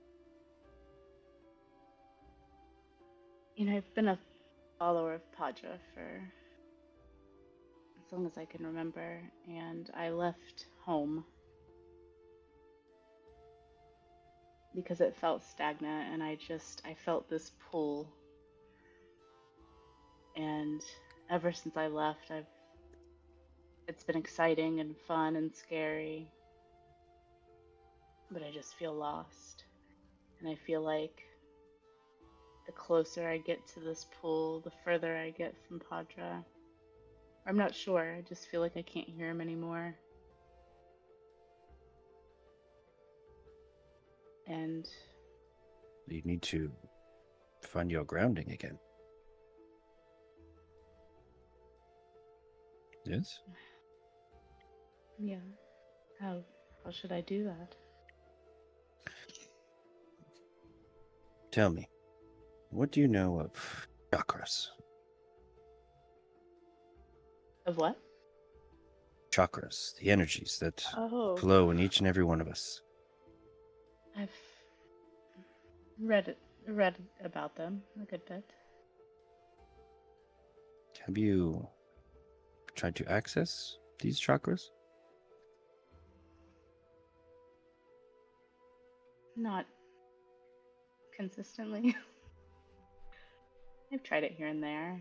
You know, I've been a follower of Padra for as long as I can remember, and I left home because it felt stagnant, and I felt this pull. And ever since I left, it's been exciting and fun and scary, but I just feel lost. And I feel like the closer I get to this pool, the further I get from Padra. I'm not sure, I just feel like I can't hear him anymore. And You need to find your grounding again. Yes? yeah, how should I do that? Tell me, what do you know of chakras? Of what? Chakras, the energies that Oh, flow in each and every one of us. I've read about them a good bit. Have you tried to access these chakras? Not consistently. I've tried it here and there.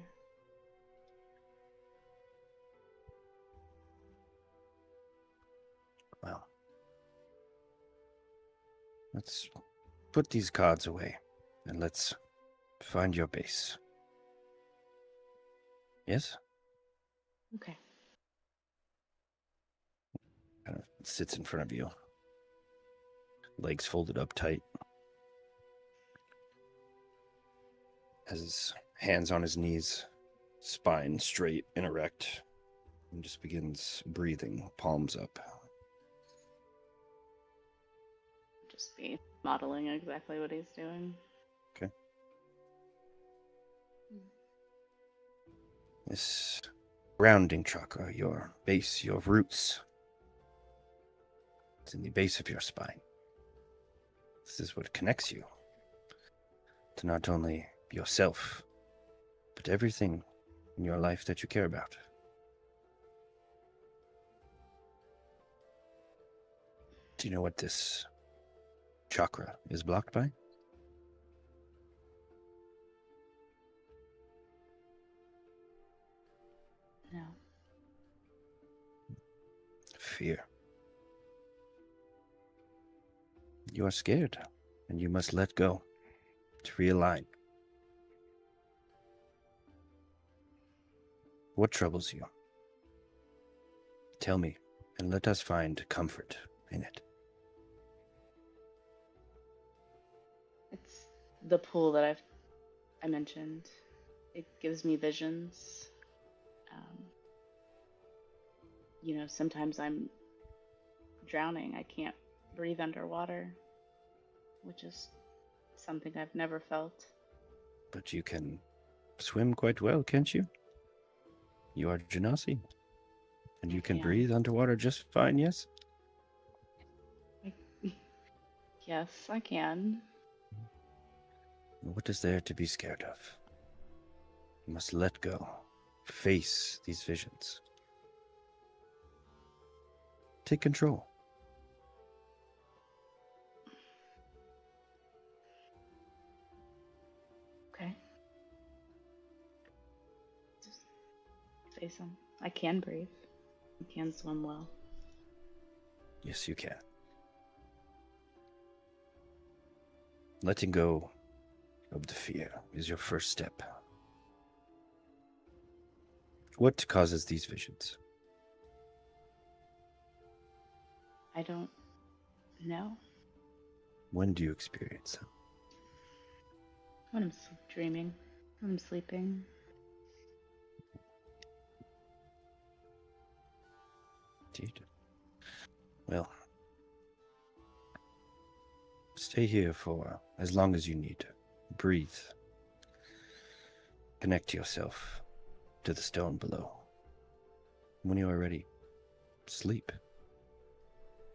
Well, let's put these cards away and let's find your base. Yes? Okay. Kind of sits in front of you. Legs folded up tight. Has his hands on his knees, spine straight and erect, and just begins breathing, palms up. Just be modeling exactly what he's doing. Okay. This grounding chakra, your base, your roots, it's in the base of your spine. This is what connects you to not only yourself, but everything in your life that you care about. Do you know what this chakra is blocked by? No. Fear. You are scared, and you must let go to realign. What troubles you? Tell me, and let us find comfort in it. It's the pool that I mentioned. It gives me visions. Sometimes I'm drowning. I can't breathe underwater, which is something I've never felt. But you can swim quite well, can't you? You are Genasi, and you can breathe underwater just fine, yes? Yes, I can. What is there to be scared of? You must let go, face these visions. Take control. Okay. Just face them. I can breathe. I can swim well. Yes, you can. Letting go of the fear is your first step. What causes these visions? I don't know. When do you experience them? When I'm dreaming. When I'm sleeping. Indeed. Well, stay here for as long as you need. Breathe. Connect yourself to the stone below. When you are ready, sleep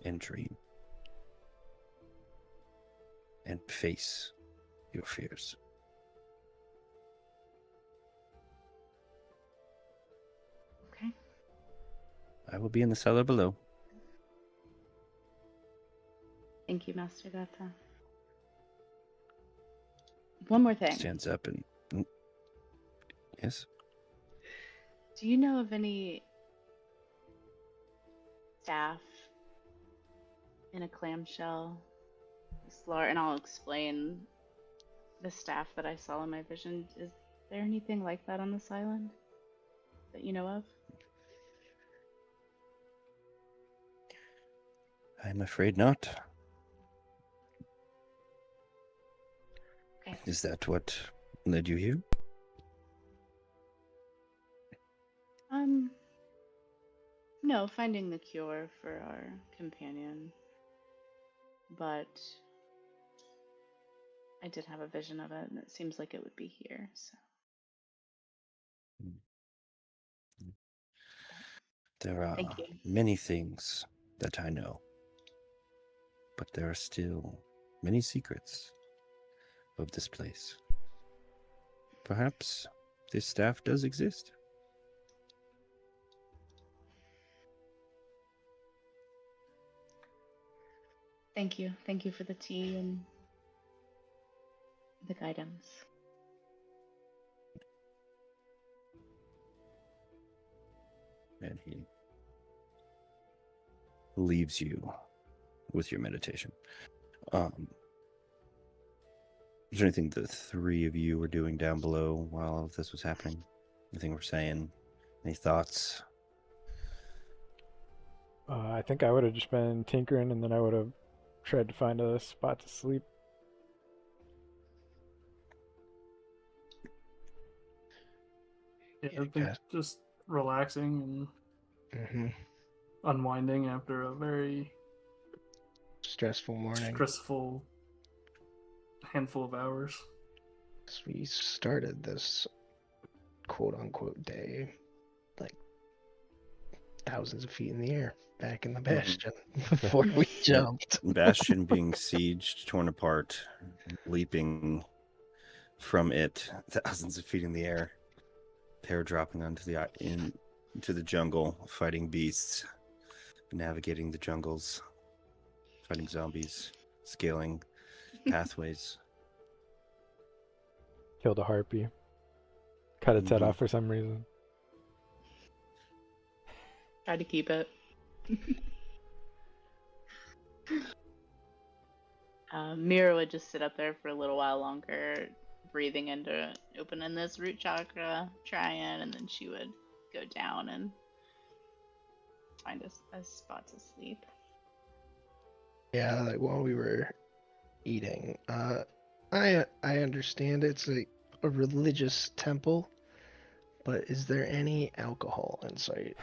and dream. And face your fears. Okay. I will be in the cellar below. Thank you, Master Gata. One more thing. Stands up and... Yes? Do you know of any staff in a clamshell? And I'll explain the staff that I saw in my vision. Is there anything like that on this island that you know of? I'm afraid not. Okay. Is that what led you here? No, finding the cure for our companion. But I did have a vision of it, and it seems like it would be here, so. There are Thank you. many things that I know, but there are still many secrets of this place. Perhaps this staff does exist. Thank you. Thank you for the tea and the guidance. And he leaves you with your meditation. Is there anything the three of you were doing down below while all of this was happening? Anything we're saying? Any thoughts? I think I would have just been tinkering, and then I would have tried to find a spot to sleep. Yeah, Yeah, I think guys. just relaxing and Mm-hmm. unwinding after a very Stressful morning. stressful handful of hours. So we started this quote-unquote day like thousands of feet in the air, back in the bastion before we Yeah. jumped. Bastion being sieged, torn apart, leaping from it thousands of feet in the air. Terror dropping into the jungle, fighting beasts, navigating the jungles, fighting zombies, scaling pathways. Killed a harpy. Cut its head Mhm. off for some reason. Try to keep it. Mira would just sit up there for a little while longer, breathing into opening this root chakra, trying, and then she would go down and find a spot to sleep. Yeah, like while we were eating, I understand it's a religious temple, but is there any alcohol in sight?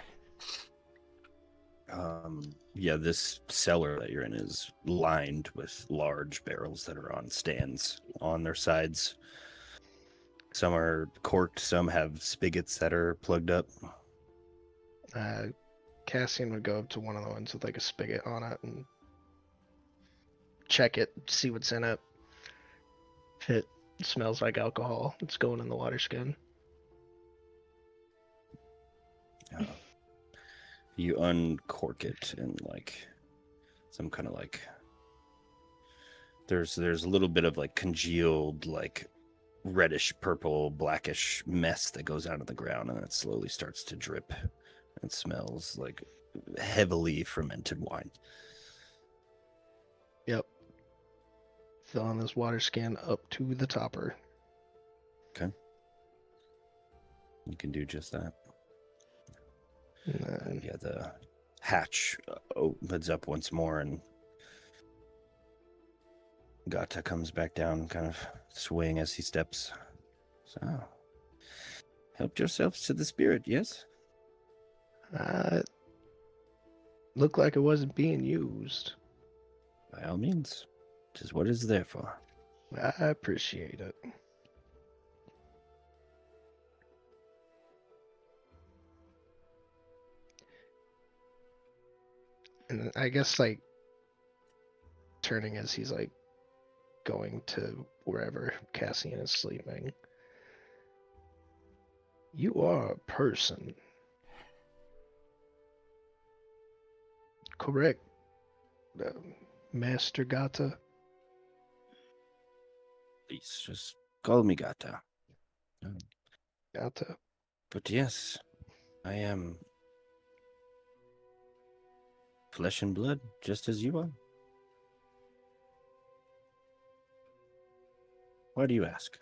Yeah, this cellar that you're in is lined with large barrels that are on stands on their sides. Some are corked, some have spigots that are plugged up. Cassian would go up to one of the ones with like a spigot on it and check it, see what's in it. If it smells like alcohol, it's going in the water skin. You uncork it and like some kind of like there's a little bit of like congealed like reddish purple blackish mess that goes out of the ground, and it slowly starts to drip. It smells like heavily fermented wine. Yep. Filling this water skin up to the topper. You can do just that. And then, Yeah, the hatch opens up once more, and Gata comes back down, kind of swaying as he steps. So, helped yourselves to the spirit, yes? looked like it wasn't being used. By all means. 'Tis what it's there for. I appreciate it. And I guess like turning as he's like going to wherever Cassian is sleeping. You are a person. Correct, uh, Master Gata? Please, just call me Gata. Gata? But yes, I am flesh and blood, just as you are. Why do you ask?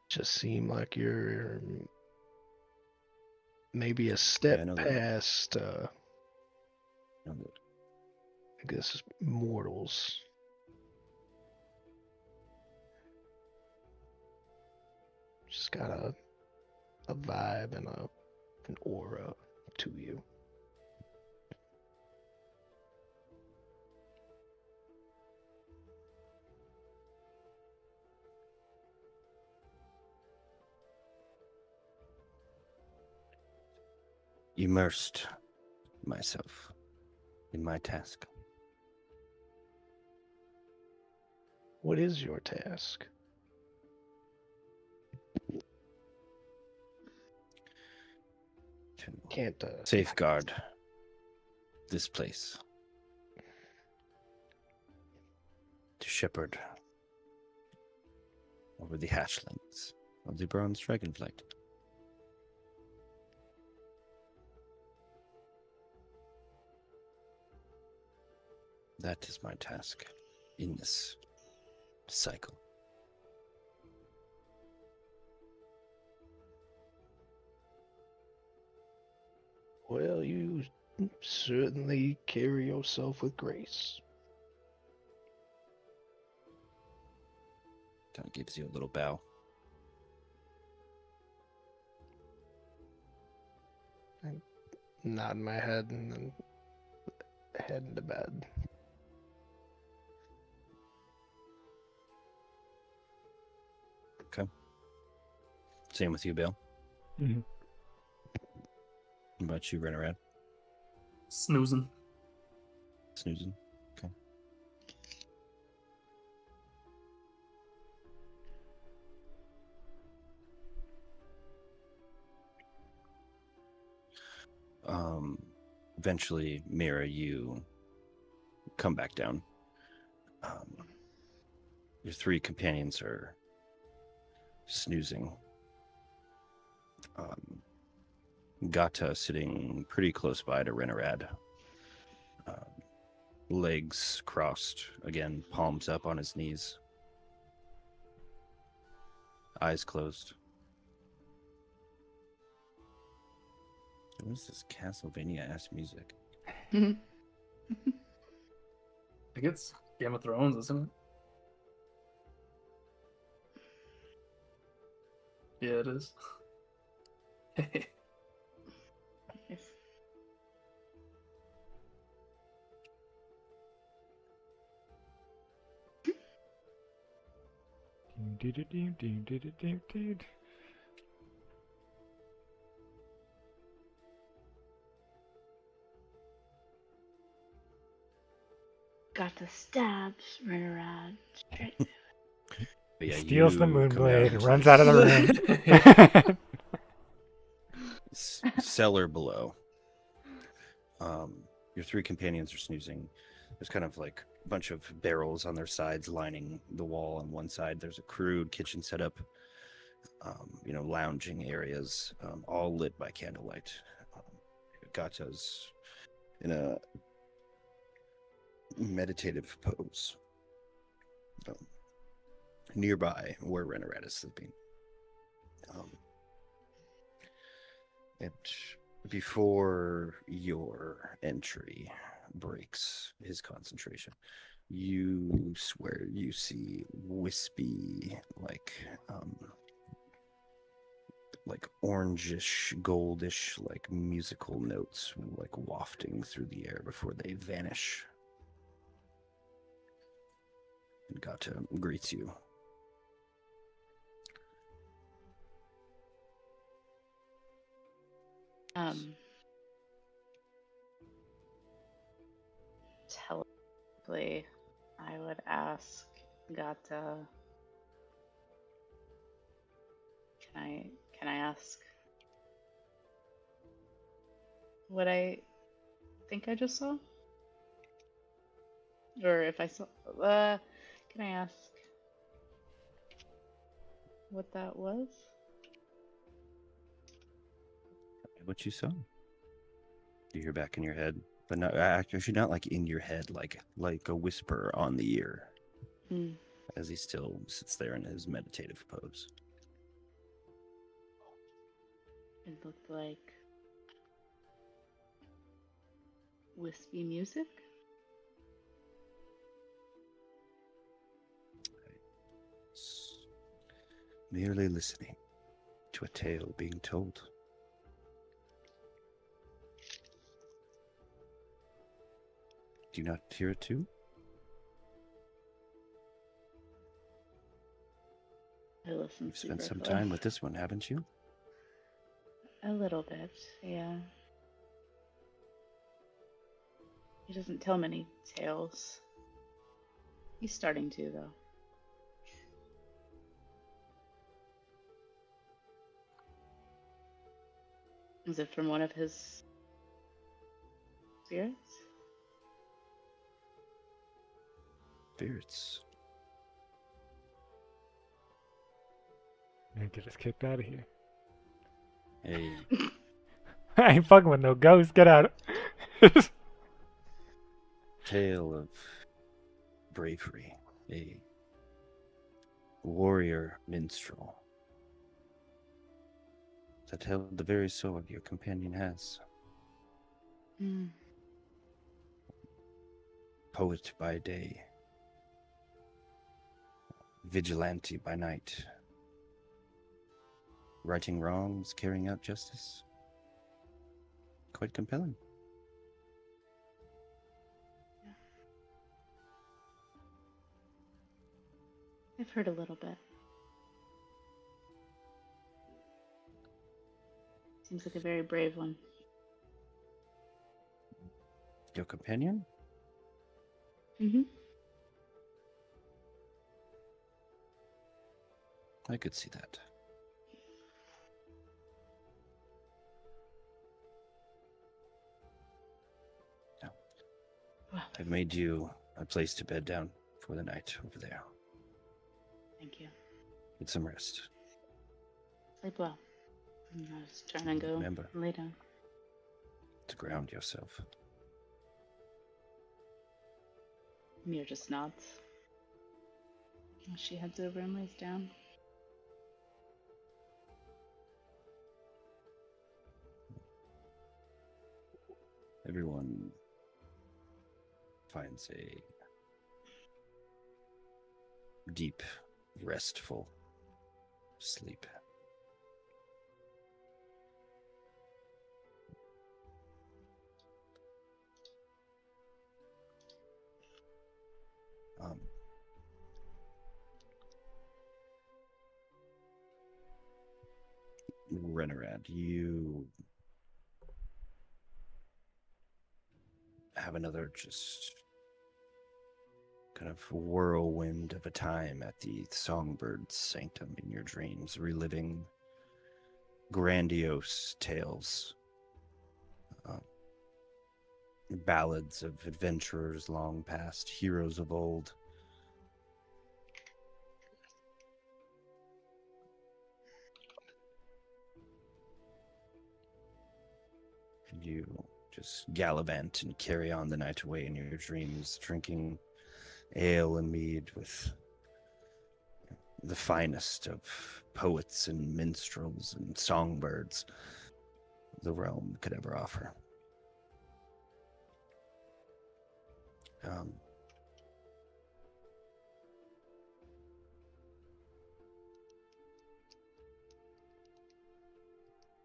Just seem like you're maybe a step I know that. past, I know I guess, mortals. Just got a vibe and an aura to you. immersed myself in my task. What is your task? To Can't safeguard this place shepherd over the hatchlings of the bronze dragonflight. That is my task in this cycle. Well, you certainly carry yourself with grace. Kind of gives you a little bow. Nod my head and then head into bed. Okay. Same with you, Bill. Mhm. What about you, Renarad? Snoozing. Snoozing? Okay. Eventually, Mira, you come back down. Your three companions are snoozing. Gata sitting pretty close by to Renarad. Legs crossed, again, palms up on his knees. Eyes closed. What is this Castlevania-ass music? I think it's Game of Thrones, isn't it? Yeah, it is. If got the stabs, Renarad. Straight. But yeah, Steals the you come down moonblade, into runs this out of the room. cellar below. Your three companions are snoozing. There's kind of like a bunch of barrels on their sides lining the wall on one side. There's a crude kitchen setup, lounging areas, all lit by candlelight. Gata's in a meditative pose. Nearby where Renarad is sleeping. And before your entry breaks his concentration, you swear you see wispy, like orangish, goldish, like musical notes, like wafting through the air before they vanish. And Gata greets you. Telepathically, I would ask Gata. Can I ask what I think I just saw? Or if I saw, can I ask what that was? What you saw? You hear back in your head, but not actually not like in your head, like a whisper on the ear, as he still sits there in his meditative pose. It looked like wispy music. Merely listening to a tale being told. Do you not hear it too? I listened. You've spent some time with this one, haven't you? A little bit, yeah. He doesn't tell many tales. He's starting to, though. Is it from one of his spirits? Spirits. And get us kicked out of here. A I ain't fucking with no ghosts. Get out. tale of bravery. A warrior minstrel that held the very sword your companion has. Mm. Poet by day, vigilante by night, righting wrongs, carrying out justice. Quite compelling. I've heard a little bit. Seems like a very brave one. Your companion? Mm-hmm. I could see that. Now, Well, I've made you a place to bed down for the night over there. thank you. Get some rest. Sleep well. I was trying to go Remember lay down. to ground yourself. Mir just nods. She heads over and lays down. Everyone finds a deep, restful sleep. Renorad, you have another just kind of whirlwind of a time at the Songbird's Sanctum in your dreams, reliving grandiose tales, ballads of adventurers long past, heroes of old. And you just gallivant and carry on the night away in your dreams, drinking ale and mead with the finest of poets and minstrels and songbirds the realm could ever offer.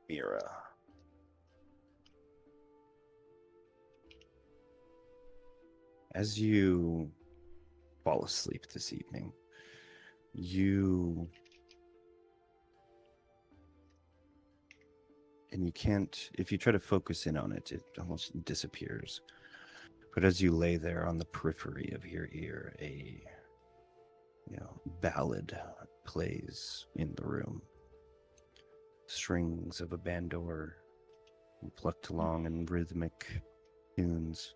Mira. As you fall asleep this evening, and you can't, if you try to focus in on it, it almost disappears. But as you lay there on the periphery of your ear, a ballad plays in the room. Strings of a bandor plucked along in rhythmic tunes.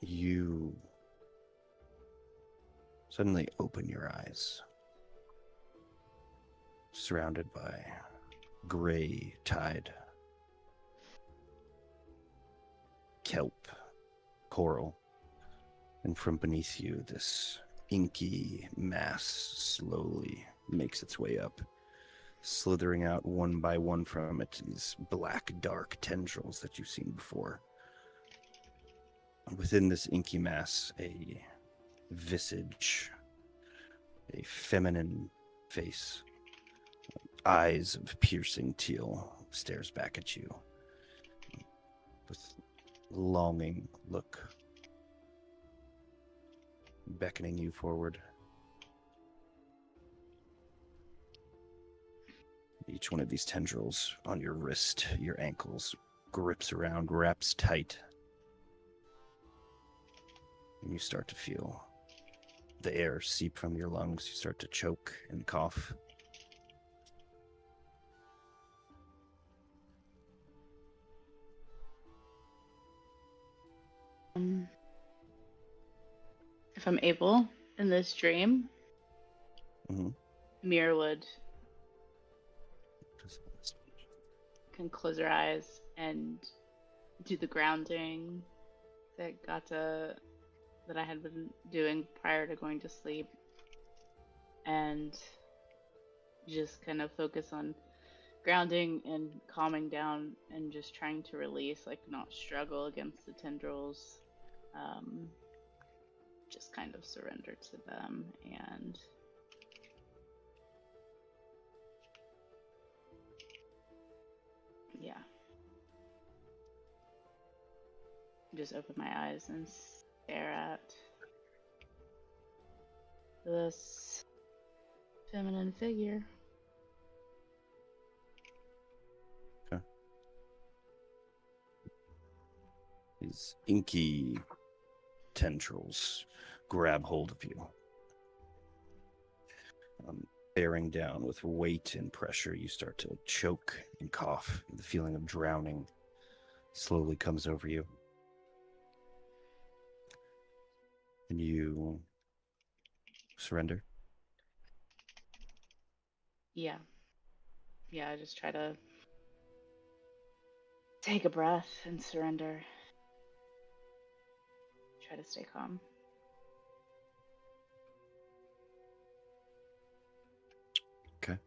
You suddenly open your eyes, surrounded by gray tide, kelp, coral, and from beneath you, this inky mass slowly makes its way up, slithering out one by one from it, these black, dark tendrils that you've seen before. Within this inky mass, a visage, a feminine face, eyes of piercing teal, stares back at you with longing look, beckoning you forward. Each one of these tendrils on your wrist, your ankles, grips around, wraps tight. And you start to feel the air seep from your lungs. You start to choke and cough. If I'm able, In this dream, Mm-hmm. Mirwood can close her eyes and do the grounding that I had been doing prior to going to sleep, and just kind of focus on grounding and calming down and just trying to release, like not struggle against the tendrils. Just kind of surrender to them and yeah. Just open my eyes and stare at this feminine figure. Okay. These inky tendrils grab hold of you. Bearing down with weight and pressure, you start to choke and cough. The feeling of drowning slowly comes over you. And you surrender. Yeah. Yeah, I just try to take a breath and surrender. Try to stay calm. Okay.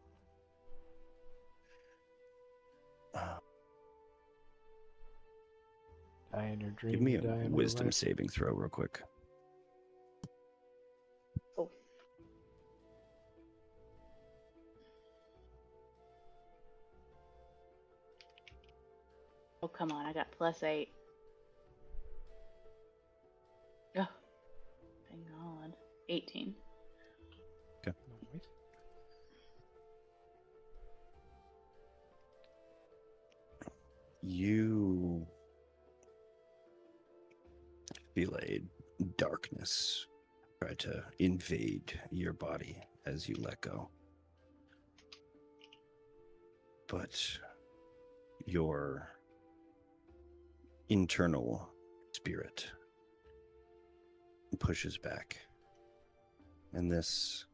Die in your dream. Give me You a die in real wisdom life. saving throw real quick. Oh. Oh, come on. I got +8. Oh, thank God. 18. Nice. You feel a darkness try to invade your body as you let go. But your internal spirit pushes back. And this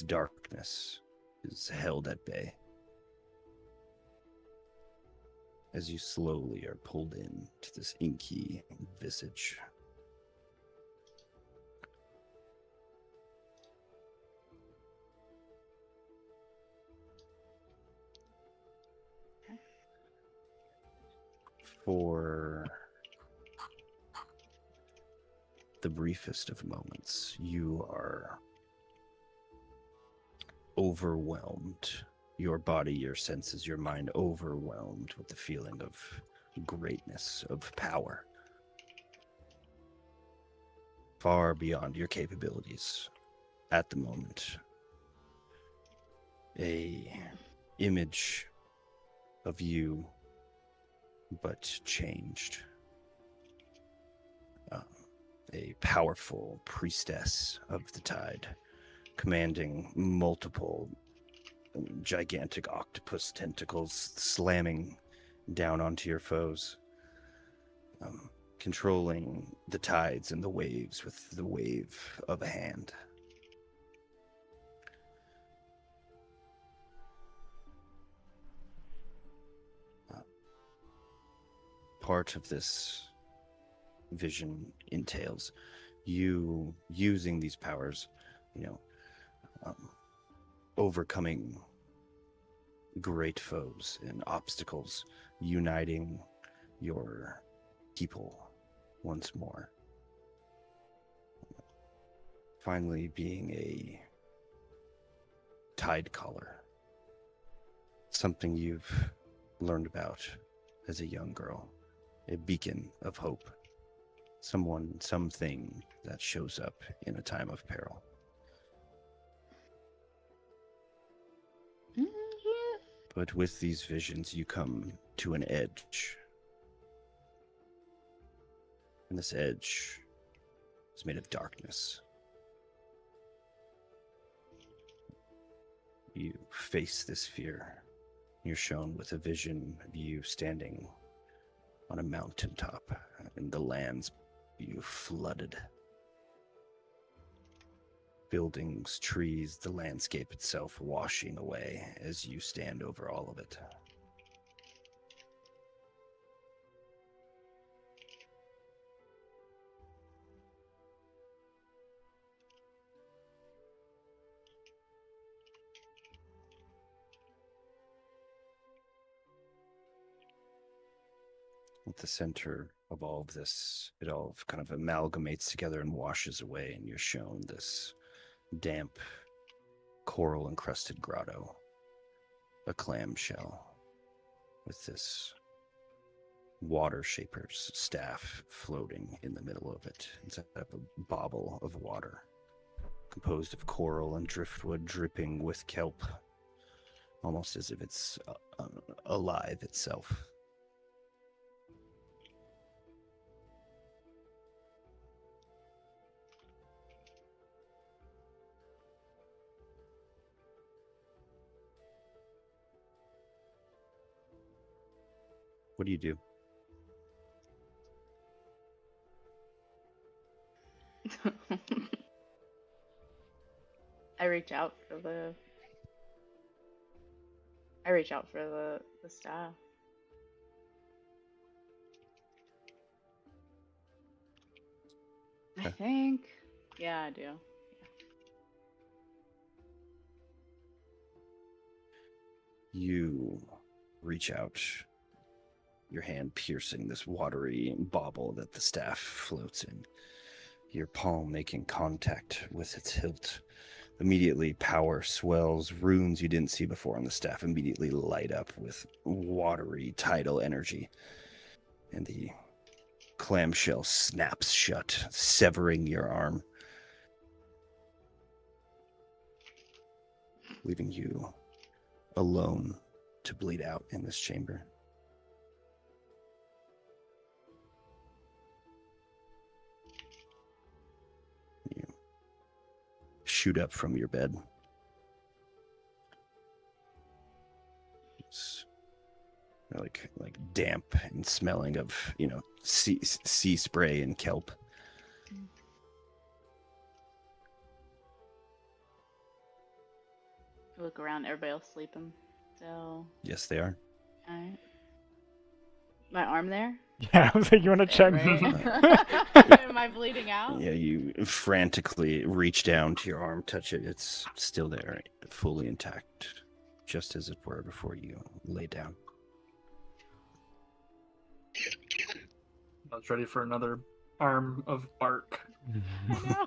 darkness is held at bay as you slowly are pulled in to this inky visage. For the briefest of moments, you are overwhelmed. Your body, your senses, your mind overwhelmed with the feeling of greatness, of power. Far beyond your capabilities at the moment. A image of you, but changed. A powerful priestess of the tide, commanding multiple gigantic octopus tentacles slamming down onto your foes, controlling the tides and the waves with the wave of a hand. Part of this vision entails you using these powers, overcoming great foes and obstacles, uniting your people once more. Finally being a tide caller, something you've learned about as a young girl, a beacon of hope, something that shows up in a time of peril. But with these visions, you come to an edge. And this edge is made of darkness. You face this fear. You're shown with a vision of you standing on a mountaintop in the lands you flooded. Buildings, trees, the landscape itself washing away as you stand over all of it. At the center of all of this, it all kind of amalgamates together and washes away, and you're shown this damp, coral-encrusted grotto, a clamshell with this water shaper's staff floating in the middle of it inside of a bauble of water, composed of coral and driftwood dripping with kelp, almost as if it's alive itself. What do you do? I reach out for the staff. I Okay. think. Yeah, I do. You reach out, your hand piercing this watery bauble that the staff floats in, your palm making contact with its hilt. Immediately, power swells, runes you didn't see before on the staff immediately light up with watery tidal energy, and the clamshell snaps shut, severing your arm, leaving you alone to bleed out in this chamber. You shoot up from your bed. It's like damp and smelling of, sea spray and kelp. I look around, everybody else sleeping. So, Yes, they are. alright. My arm there? Yeah, I was like, you want to check? Right? Am I bleeding out? Yeah, you frantically reach down to your arm, touch it. It's still there, fully intact, just as it were before you lay down. I was ready for another arm of bark. I know.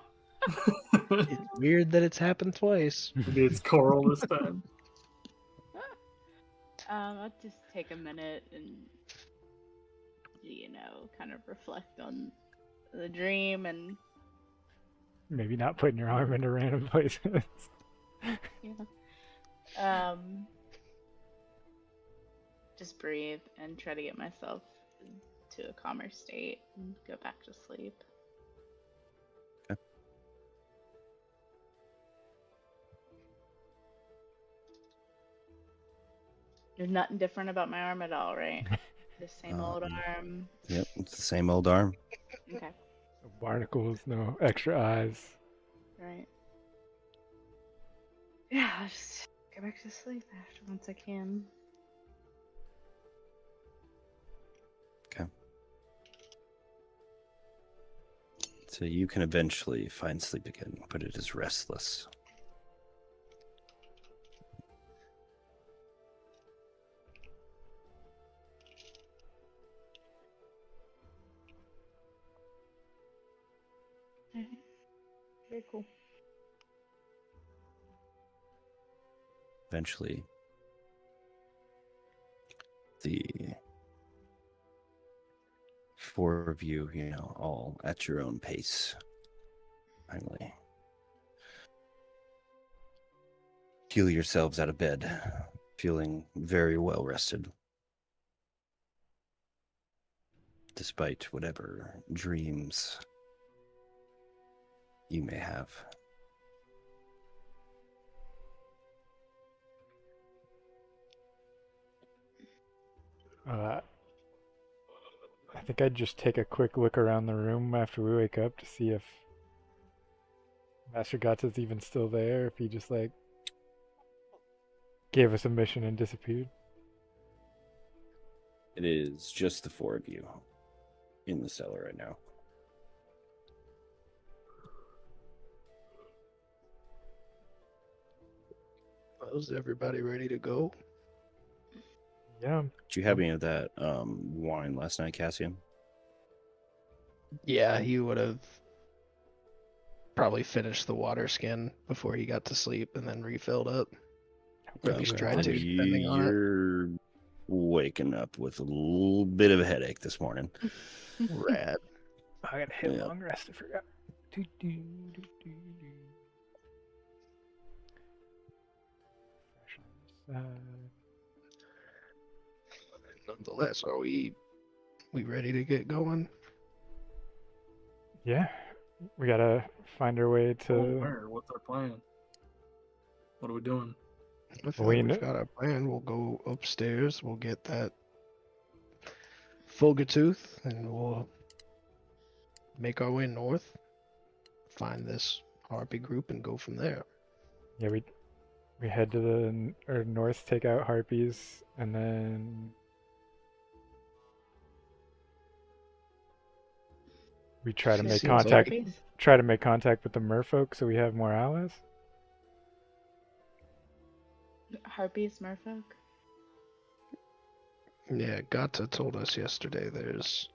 It's weird that it's happened twice. Maybe it's coral this time. I'll just take a minute and, kind of reflect on the dream and, Maybe not putting your arm into random places. just breathe and try to get myself to a calmer state and go back to sleep. Okay. There's nothing different about my arm at all, right? The same old arm. Yep, it's the same old arm. Okay. No barnacles, no extra eyes. Right. Yeah, I'll just go back to sleep after once I can. Okay. So you can eventually find sleep again, but it is restless. Very cool. Eventually, the four of you, all at your own pace, finally peel yourselves out of bed, feeling very well rested, despite whatever dreams you may have. Uh, I think I'd just take a quick look around the room after we wake up to see if Master Gats is even still there, if he just like gave us a mission and disappeared. It is just the 4 of you in the cellar right now. Well, is everybody ready to go? Yeah. Did you have any of that wine last night, Cassian? Yeah, he would have probably finished the water skin before he got to sleep and then refilled up. Or at least Okay. tried to, depending on it. You're waking up with a little bit of a headache this morning. Rad. I gotta hit Yeah. long rest. I forgot. Fresh on the side. Nonetheless, are we ready to get going? Yeah, we gotta find our way Oh, to. where? What's our plan? What are we doing? I feel We like we've kn- got our plan. We'll go upstairs. We'll get that Fulgatooth, and we'll make our way north. Find this Harpy group and go from there. Yeah, we head to the north, take out harpies, and then we try to She make seems contact. okay. Try to make contact with the merfolk so we have more allies. Harpies, merfolk. Yeah, Gata told us yesterday there's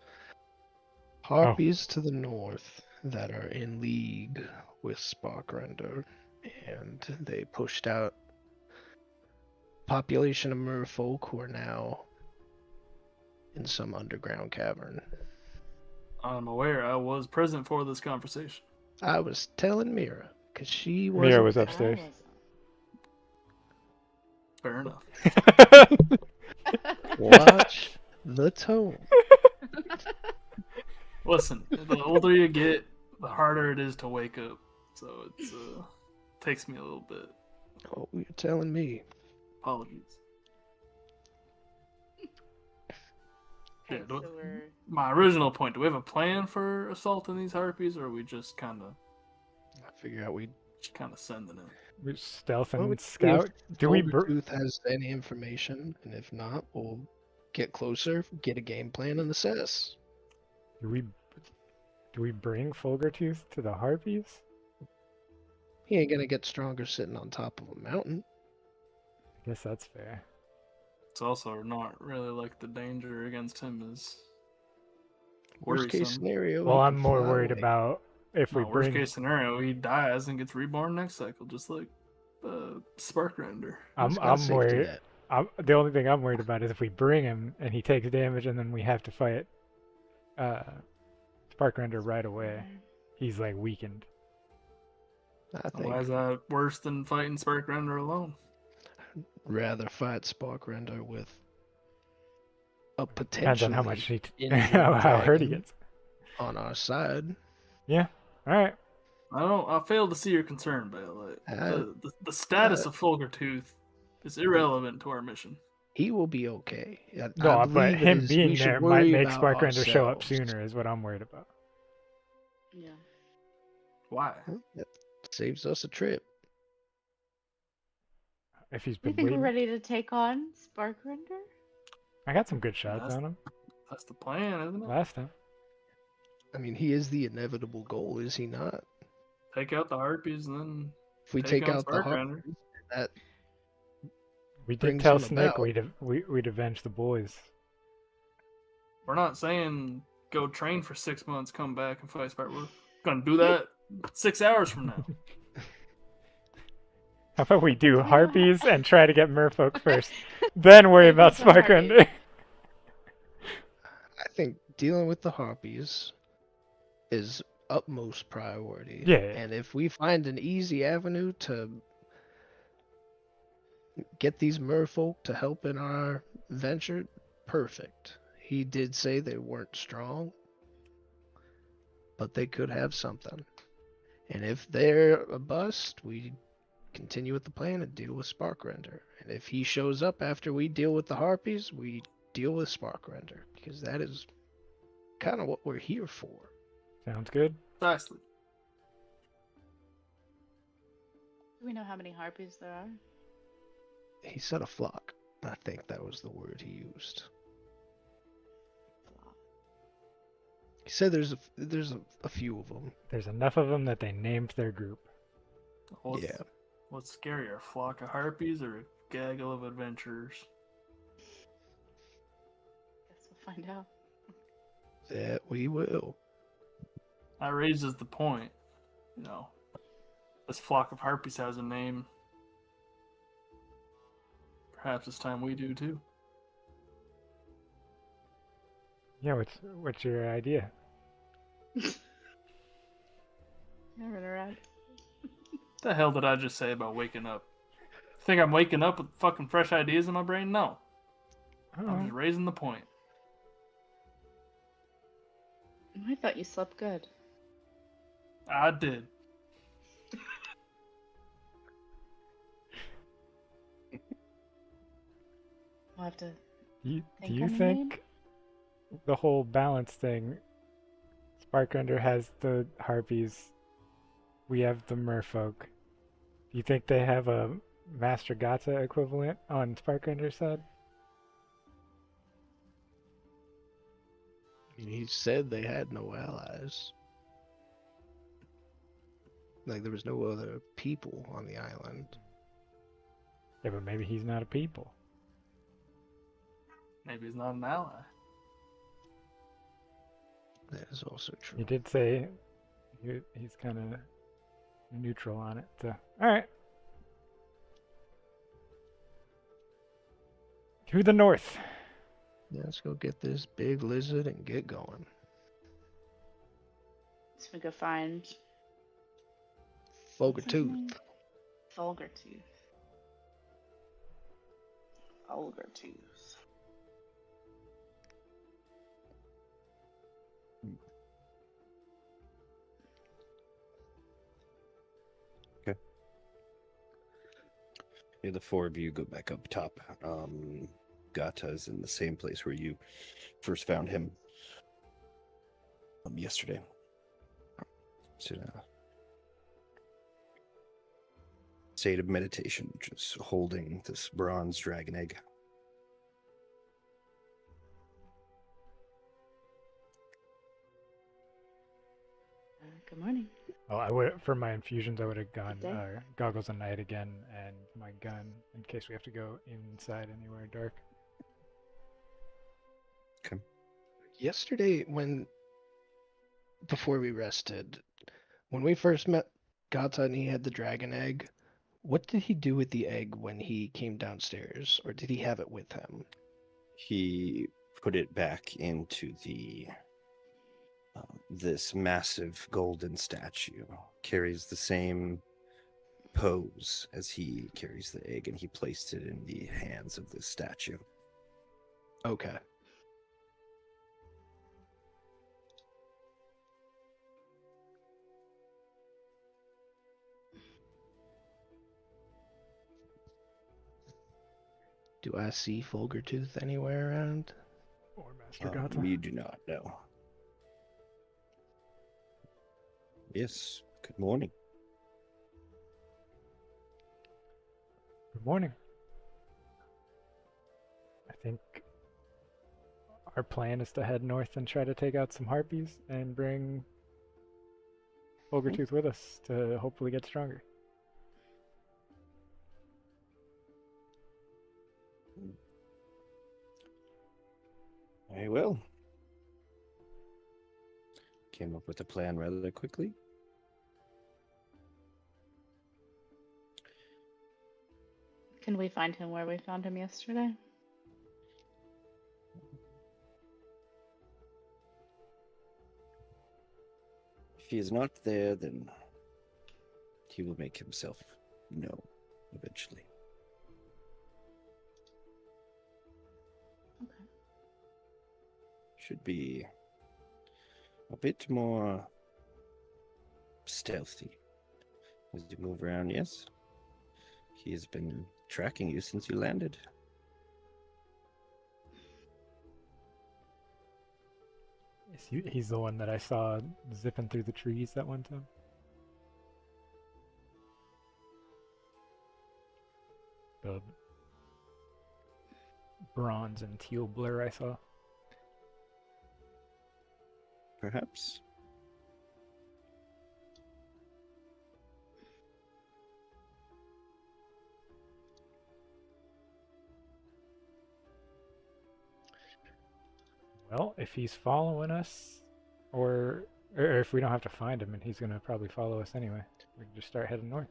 Harpies to the north that are in league with Sparkrender, and they pushed out population of merfolk who are now in some underground cavern. I'm aware. I was present for this conversation. I was telling Mira, because she Mira wasn't was there. upstairs. Fair enough. Watch the tone. Listen, the older you get, the harder it is to wake up. So it takes me a little bit. Oh, you're telling me. Apologies. Okay, Yeah, so we're my original point, do we have a plan for assaulting these harpies, or are we just kind of I figure out we. sending it? We stealth Well, and we see scout. Do we? Tooth has any information, and if not, we'll get closer, get a game plan, and assess. Do we bring Fulgertooth to the harpies? He ain't gonna get stronger sitting on top of a mountain. I guess that's fair. It's also not really like the danger against him is Worst case worrisome. scenario. Well, he I'm can more fly worried away. about if we No, worst bring. case scenario, he dies and gets reborn next cycle, just like Sparkrender. He's got a I'm safety worried. net. The only thing I'm worried about is if we bring him and he takes damage and then we have to fight Sparkrender right away. He's like weakened. I think Why is that worse than fighting Sparkrender alone? rather fight Sparkrender with a Depends on potentially how much he injured how hurt he dragon gets. on our side. Yeah. All right. I fail to see your concern, Bale. Like, Uh, the status of Fulgertooth is irrelevant to our mission. He will be okay. I No, but believe it him is- we being should there might worry make about Sparkrender show up ourselves. sooner. Is what I'm worried about. yeah. Why? That saves us a trip. If he's You been think we're waiting, ready to take on Sparkrender? I got some good shots That's- on him That's the plan, isn't it? last time. I mean, he is the inevitable goal, is he not? Take out the harpies and then If we take take on out the Sparkrender. Harpies, that We did brings tell him Snick about. we'd avenge the boys. We're not saying go train for 6 months, come back and fight Spark. We're gonna do that 6 hours from now. How about we do harpies and try to get merfolk first, then worry Then about get the Sparkrender? harpies. I think dealing with the Harpies is utmost priority. Yeah. And if we find an easy avenue to get these merfolk to help in our venture, perfect. He did say they weren't strong, but they could have something. And if they're a bust, we continue with the plan and deal with Sparkrender. And if he shows up after we deal with the Harpies, we deal with Sparkrender. Because that is kind of what we're here for. Sounds good. Precisely. Do we know how many harpies there are? He said a flock. I think that was the word he used. He said there's a few of them. There's enough of them that they named their group. What's, What's scarier, a flock of harpies or a gaggle of adventurers? Guess we'll find out. That we will. That raises the point. You know, this flock of harpies has a name. Perhaps it's time we do too. Yeah, what's your idea? Never around. What the hell did I just say about waking up? Think I'm waking up with fucking fresh ideas in my brain? No. I'm just raising the point. I thought you slept good. I did. We'll have to. Do Think you on the think the whole balance thing, Sparkrender has the harpies, we have the merfolk. Do you think they have a Master Gata equivalent on Sparkrender's side? He said they had no allies. Like there was no other people on the island. Yeah, but maybe he's not a people. Maybe he's not an ally. That is also true. You did say he's kind of neutral on it. So, all right. To the north. Let's go get this big lizard and get going. So we go find Fogertooth. Fulgertooth. Fulgertooth. Yeah, the four of you go back up top. Gata is in the same place where you first found him yesterday. So, state of meditation, just holding this bronze dragon egg. Good morning. Oh, I would for my infusions. I would have gone Good day. goggles of night again and my gun in case we have to go inside anywhere dark. Okay. Yesterday, before we rested, when we first met Gata and he had the dragon egg, what did he do with the egg when he came downstairs? Or did he have it with him? He put it back into the this massive golden statue. Carries the same pose as he carries the egg, and he placed it in the hands of this statue. Okay. Do I see Fulgertooth anywhere around? Or Master Gata. You do not know. Yes, good morning. Good morning. I think our plan is to head north and try to take out some harpies and bring Fulgertooth with us to hopefully get stronger. Very well. Came up with a plan rather quickly. Can we find him where we found him yesterday? If he is not there, then he will make himself known eventually. Okay. Should be a bit more stealthy as you move around, yes? He has been tracking you since you landed. He's the one that I saw zipping through the trees that one time. The bronze and teal blur I saw. Perhaps. Well, if he's following us, or if we don't have to find him, and he's gonna probably follow us anyway, we can just start heading north.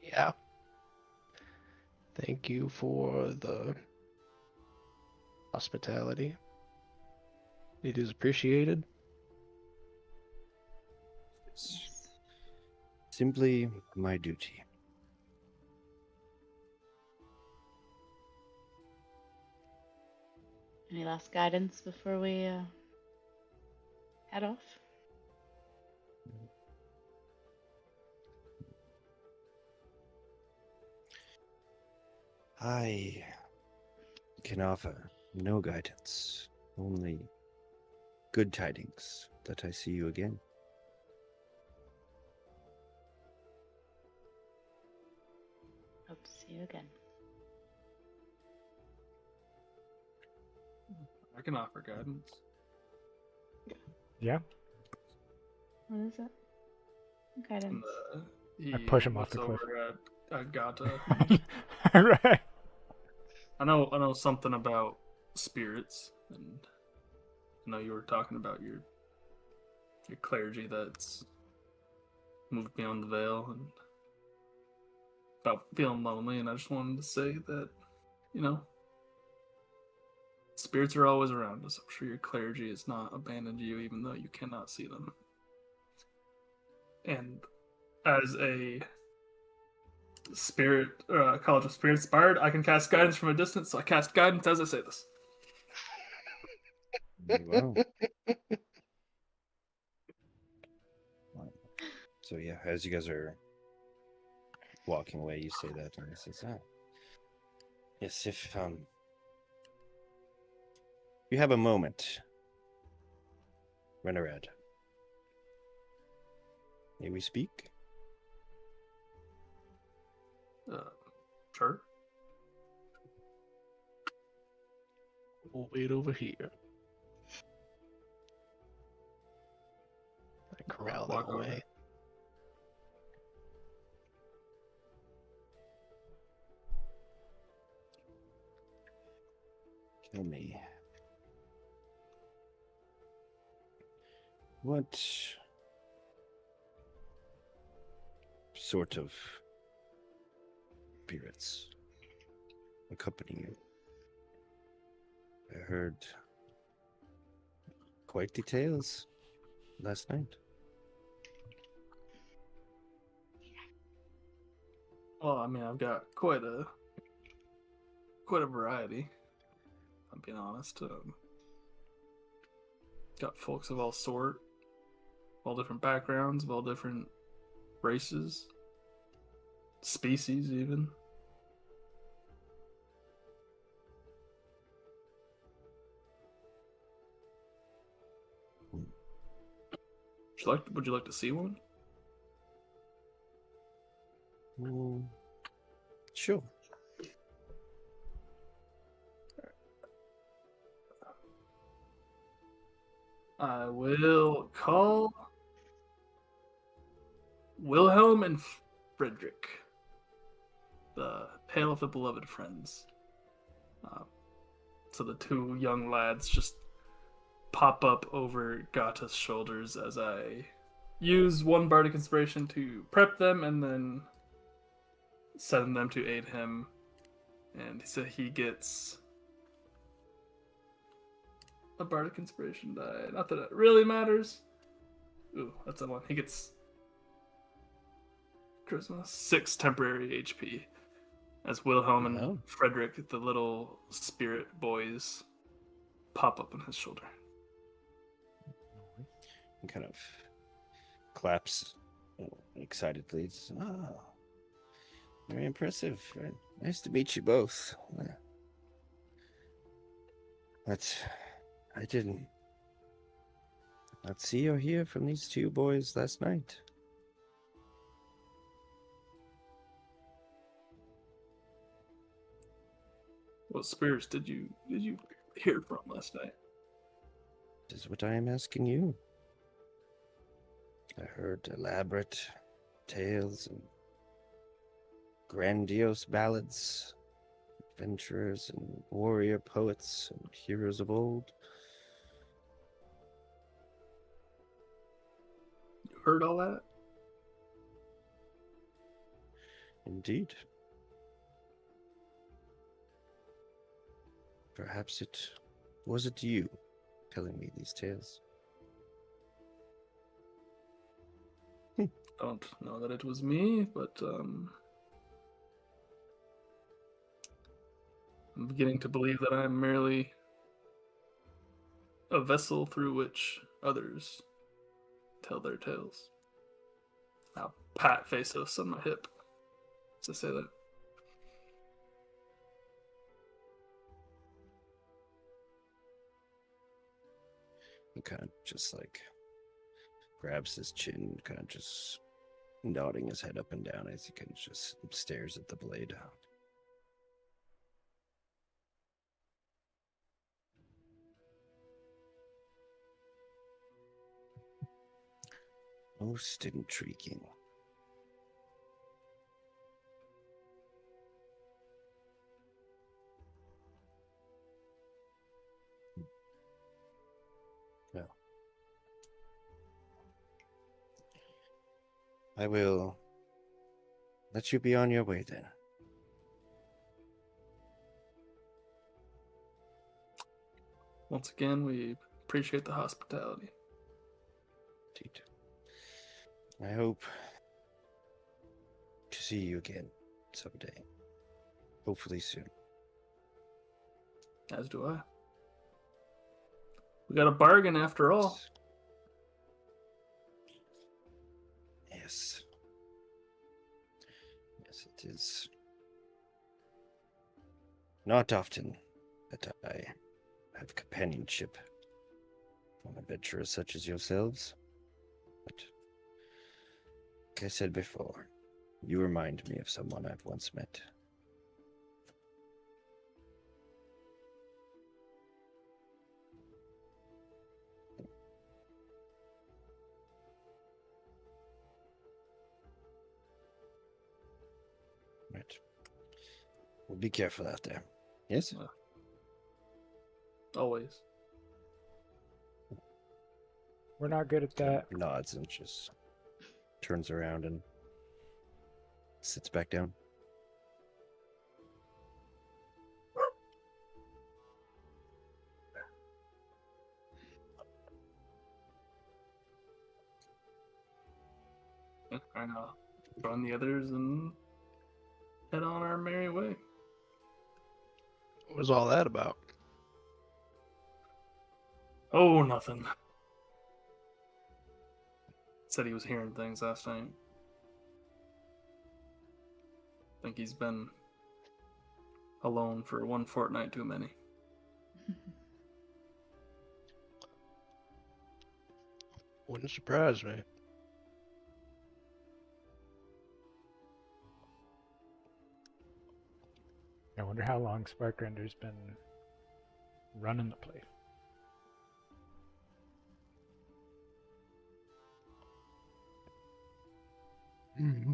Yeah. Thank you for the hospitality. It is appreciated. It's simply my duty. Any last guidance before we head off? I can offer no guidance, only good tidings that I see you again. Hope to see you again. I can offer guidance. Yeah, What is it? Guidance. He I push him off looks the cliff. over at Gata. Right. I know something about spirits, and I know you were talking about your clergy that's moved beyond the veil and about feeling lonely, and I just wanted to say that, spirits are always around us. I'm sure your clergy has not abandoned you, even though you cannot see them. And as a spirit, College of Spirits Bard, I can cast guidance from a distance, so I cast guidance as I say this. Wow. So yeah, as you guys are walking away, you say that, and he says, yes, if you have a moment, Renared, may we speak? Sure. We'll wait over here. I corral them Walk over. away. Tell me, what sort of spirits accompany you? I heard quite details last night. Well, I mean, I've got quite a variety. If I'm being honest. Got folks of all different backgrounds, of all different races, species, even. Would you like to see one? Sure. I will call Wilhelm and Frederick, the Pale of the Beloved Friends. So the two young lads just pop up over Gata's shoulders as I use one bardic inspiration to prep them and then send them to aid him. And so he gets a bardic inspiration die. Not that it really matters. Ooh, that's a one. He gets charisma 6 temporary HP as Wilhelm and Frederick, the little spirit boys, pop up on his shoulder. And kind of claps excitedly. Very impressive. Nice to meet you both. But I didn't not see or hear from these two boys last night. What spirits did you hear from last night? This is what I am asking you. I heard elaborate tales and grandiose ballads, adventurers and warrior poets and heroes of old. You heard all that? Indeed. Perhaps was it you telling me these tales? Don't know that it was me, but I'm beginning to believe that I'm merely a vessel through which others tell their tales. I'll pat Phasos on my hip to say that. He kind of just like grabs his chin, kind of just nodding his head up and down as he kind of just stares at the blade. Most intriguing. Well, I will let you be on your way then. Once again, we appreciate the hospitality. Indeed. I hope to see you again someday. Hopefully soon. As do I. We got a bargain after all. Yes. Yes, it is. Not often that I have companionship from adventurers such as yourselves. But, like I said before, you remind me of someone I've once met. Right. Well, be careful out there. Yes? Always. We're not good at that. Nods and just turns around and sits back down. Kind of join the others and head on our merry way. What was all that about? Oh, nothing. Said he was hearing things last night. Think he's been alone for one fortnight too many. Wouldn't surprise me. I wonder how long Sparkrender's been running the place. Mm-hmm.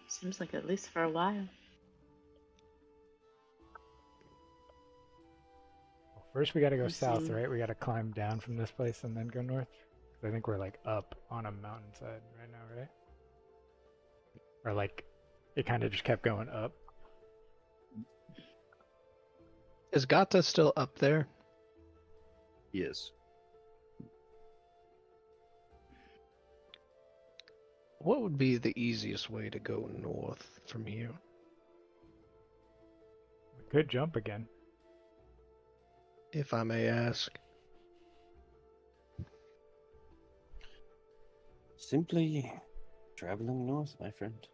Seems like at least for a while. Well, first, we got to go I've south, seen- right? We got to climb down from this place and then go north. 'Cause I think we're like up on a mountainside right now, right? Or like, it kind of just kept going up. Is Gata still up there? Yes. What would be the easiest way to go north from here? We could jump again. If I may ask. Simply traveling north, my friend.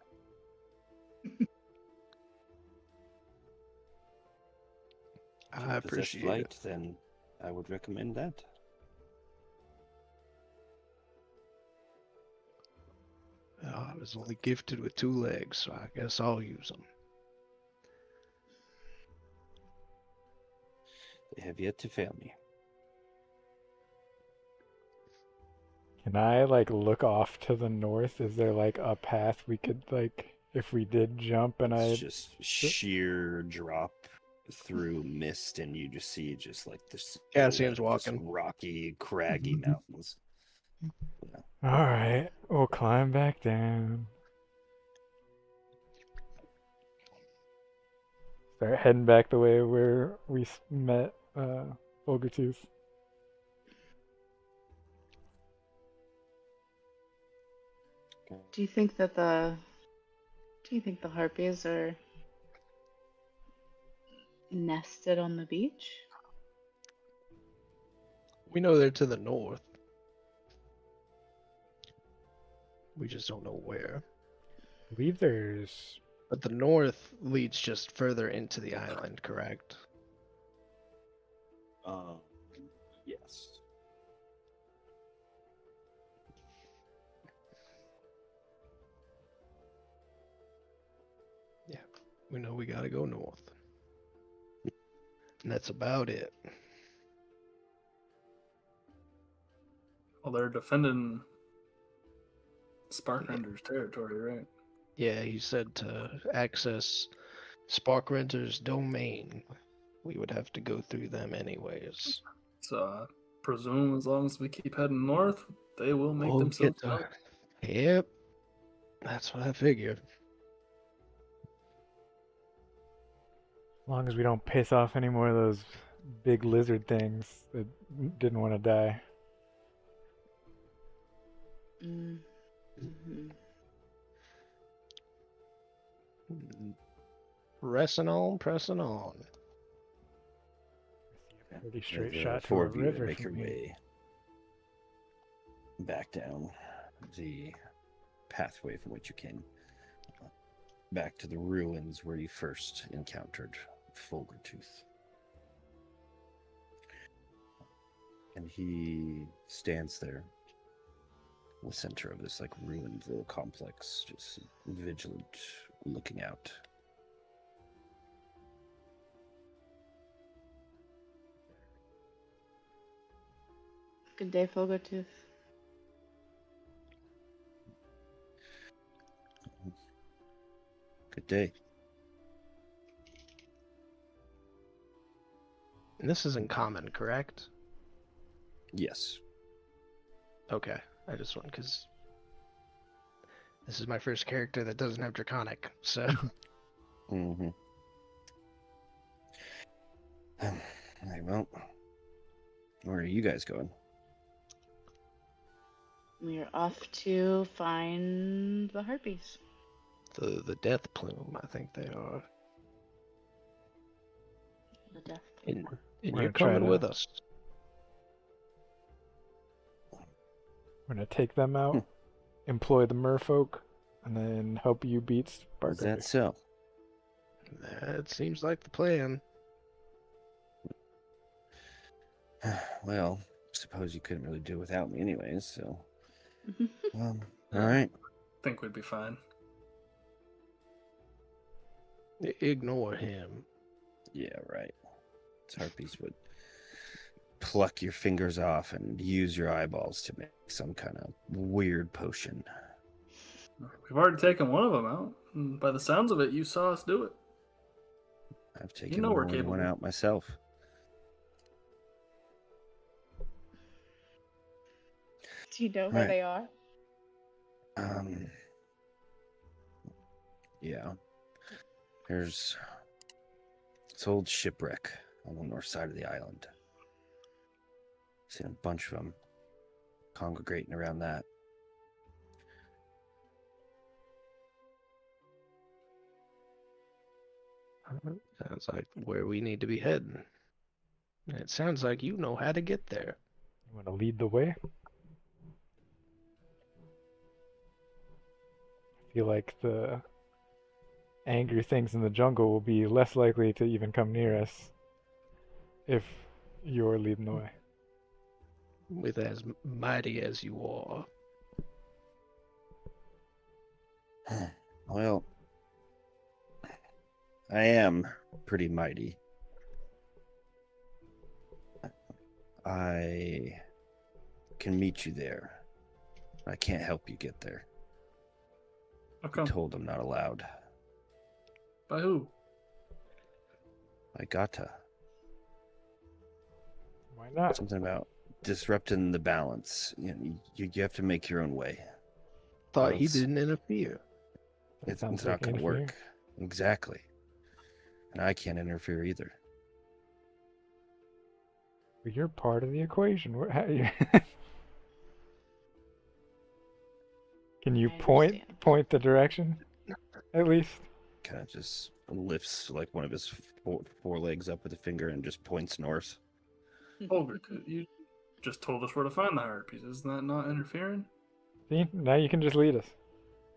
you I possess appreciate flight, it. then I would recommend that. I was only gifted with 2 legs, so I guess I'll use them. They have yet to fail me. Can I like look off to the north? Is there like a path we could like if we did jump and It's I just sheer drop through mist, and you just see just like this Cassian's just walking. rocky, craggy mountains. Yeah. all right, we'll climb back down. Start heading back the way where we met Olgatooth. Do you think the harpies are nested on the beach? We know they're to the north. We just don't know where. I believe there's But the north leads just further into the island, correct? Yes. Yeah. We know we gotta go north. And that's about it. Well, they're defending Sparkrender's territory, right? Yeah, he said to access Sparkrender's domain, we would have to go through them anyways. So I presume as long as we keep heading north, they will make We'll themselves get to- known. Yep. That's what I figured. as long as we don't piss off any more of those big lizard things that didn't want to die. Mm-hmm. Pressing on, pressing on. Pretty straight The shot to four a of you river make your from here. way back down the pathway from which you came, back to the ruins where you first encountered Fulgertooth. And he stands there in the center of this like ruined little complex, just vigilant, looking out. Good day, Fogotooth. Good day. And this isn't common, correct? Yes. Okay. I just want, because this is my first character that doesn't have Draconic, so. Mm-hmm. Right, well, where are you guys going? We are off to find the harpies. The death plume, I think they are. The death. And We're you're gonna try coming to- with us. We're gonna take them out, employ the merfolk, and then help you beat Is Sparker. that so? That seems like the plan. Well, suppose you couldn't really do without me anyways, so... all right. I think we'd be fine. Ignore him. Yeah, right. Harpies would pluck your fingers off and use your eyeballs to make some kind of weird potion. We've already taken one of them out. And by the sounds of it, you saw us do it. I've taken know we're more than one capable. out myself. Do you know where Right. they are? Yeah. There's this old shipwreck on the north side of the island. Seen a bunch of them congregating around that. Sounds like where we need to be heading. And it sounds like you know how to get there. You want to lead the way? I feel like the angry things in the jungle will be less likely to even come near us. if you're leading the way. With as mighty as you are. Well, I am pretty mighty. I can meet you there. I can't help you get there. Okay. I told I'm not allowed. By who? I gotta. Why not? Something about disrupting the balance. You have to make your own way. Thought he Else didn't interfere. That It's sounds not like going to interfering. work. Exactly. And I can't interfere either. But you're part of the equation. Can you I point understand. the direction, at least? Kind of just lifts like one of his four legs up with a finger and just points north. Olga, you just told us where to find the heart piece. Isn't that not interfering? See, now you can just lead us.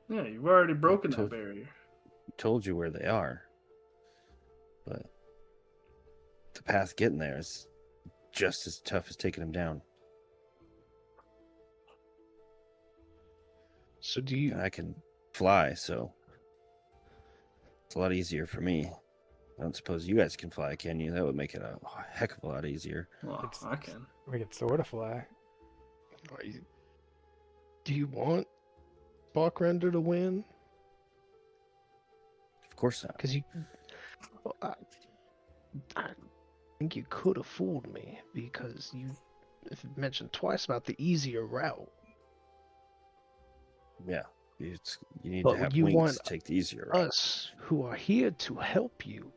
Yeah, you've already broken that told- barrier. Told you where they are. But the path getting there is just as tough as taking them down. So do you? And I can fly, so it's a lot easier for me. I don't suppose you guys can fly, can you? That would make it a heck of a lot easier. Well, It's- I can. We could sort of fly. Do you want Barkrender to win? Of course not. Because I think you could have fooled me because you mentioned twice about the easier route. Yeah. You need But to have you wings want to take the easier route. Us who are here to help you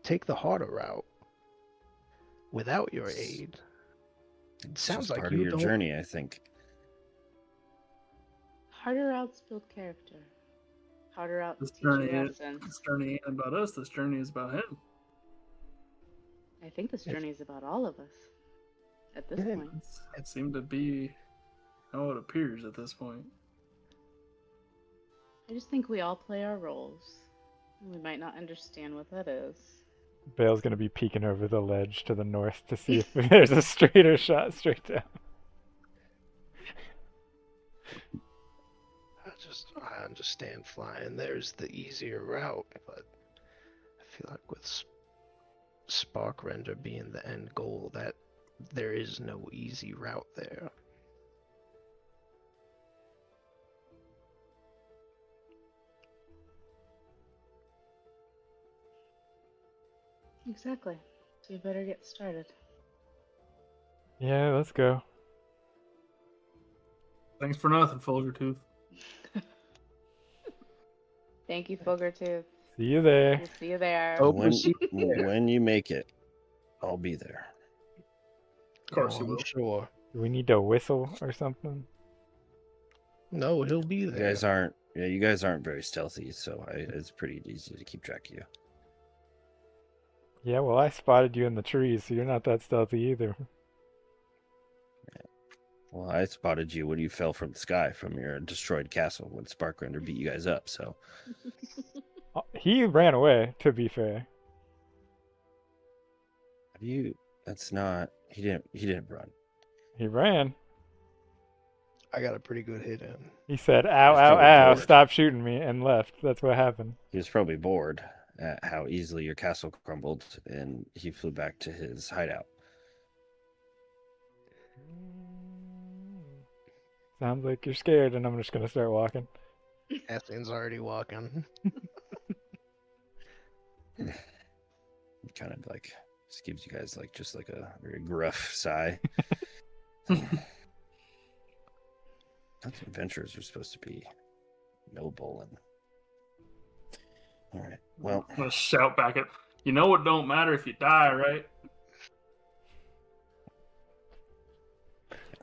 take the harder route without your aid. It's sounds just like part you of your don't- journey, I think. Harder routes build character. Harder routes This teach you journey, lessons. this journey ain't about us. This journey is about him. I think this journey is about all of us. At this Yeah. point. It seemed to be how it appears at this point. I just think we all play our roles. We might not understand what that is. Bale's gonna be peeking over the ledge to the north to see if there's a straighter shot straight down. I understand flying. There's the easier route, but I feel like with Sparkrender being the end goal, that there is no easy route there. Exactly. So you better get started. Yeah, let's go. Thanks for nothing, Folgertooth. Thank you, Fogertooth. See you there. We'll see you there. Oh, When, see you there. when you make it, I'll be there. Of course Oh, you I'm will. sure. Do we need to whistle or something? No, he'll be You there. you guys aren't very stealthy, so it's pretty easy to keep track of you. Yeah, well, I spotted you in the trees, so you're not that stealthy either. Well, I spotted you when you fell from the sky from your destroyed castle when Sparkrender beat you guys up, so He ran away, to be fair. have you that's not he didn't run. He ran. I got a pretty good hit in. He said, ow, He's ow, probably ow, bored. stop shooting me, and left. That's what happened. He was probably bored at how easily your castle crumbled and he flew back to his hideout. Sounds like you're scared, and I'm just gonna start walking. Cassian's already walking. Kind of like just gives you guys like just like a very gruff sigh. That's adventurers are supposed to be noble and all right. Well, I'm gonna shout back at you know it don't matter if you die, right?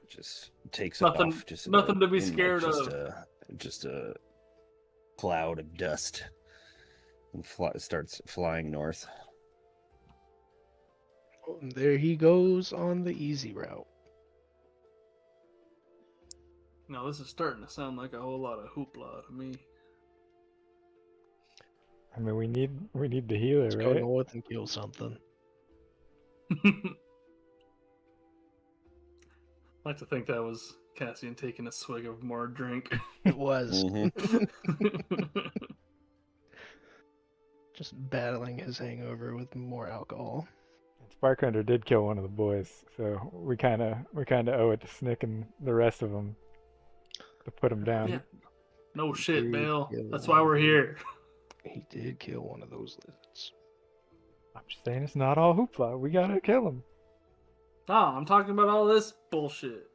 just takes Nothing- off. Just nothing to be in, scared just of. Just a cloud of dust, and starts flying north. Oh, and there he goes on the easy route. No, this is starting to sound like a whole lot of hoopla to me. I mean, we need the healer, Let's go right? north and kill something. I like to think that was Cassian taking a swig of more drink. It was Mhm. just battling his hangover with more alcohol. Sparkhunter did kill one of the boys, so we kinda owe it to Snick and the rest of them to put him down. Yeah. No He shit, did Bale. kill That's one why of we're them. here. He did kill one of those lizards. I'm just saying it's not all hoopla. We gotta kill him. No, I'm talking about all this bullshit.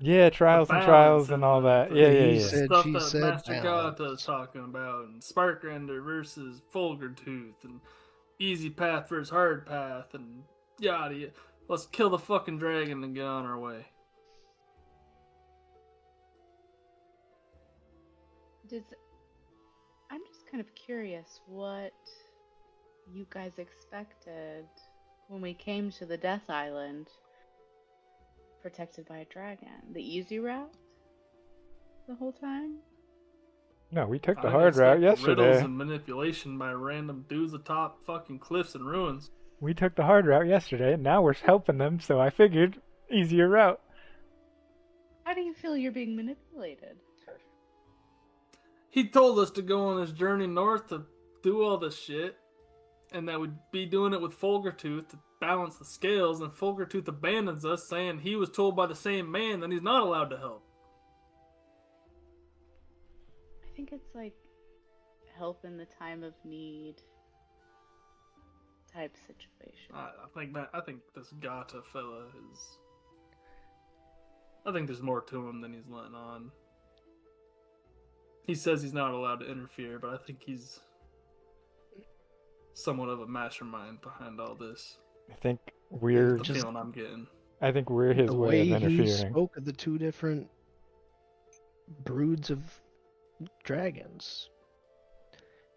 Yeah, trials and trials and all that. Yeah, yeah, He yeah. said, Stuff she that said, Master balance. Gata is talking about, and Sparkrender versus Fulgurtooth, and Easy Path versus Hard Path, and yada yada. Let's kill the fucking dragon and get on our way. I'm just kind of curious what you guys expected when we came to the Death Island protected by a dragon. The easy route the whole time? No, we took the I hard route expect riddles yesterday. and manipulation by random dudes atop fucking cliffs and ruins. We took the hard route yesterday, and now we're helping them, so I figured easier route. How do you feel you're being manipulated? He told us to go on this journey north to do all this shit, and that we'd be doing it with Fulgurtooth to balance the scales, and Fulgurtooth abandons us, saying he was told by the same man that he's not allowed to help. I think it's like help in the time of need type situation. I think this Gata fella is. I think there's more to him than he's letting on. He says he's not allowed to interfere, but I think he's somewhat of a mastermind behind all this. I think we're The Just- feeling I'm getting. I think we're his The way of way he interfering. spoke of the two different broods of dragons.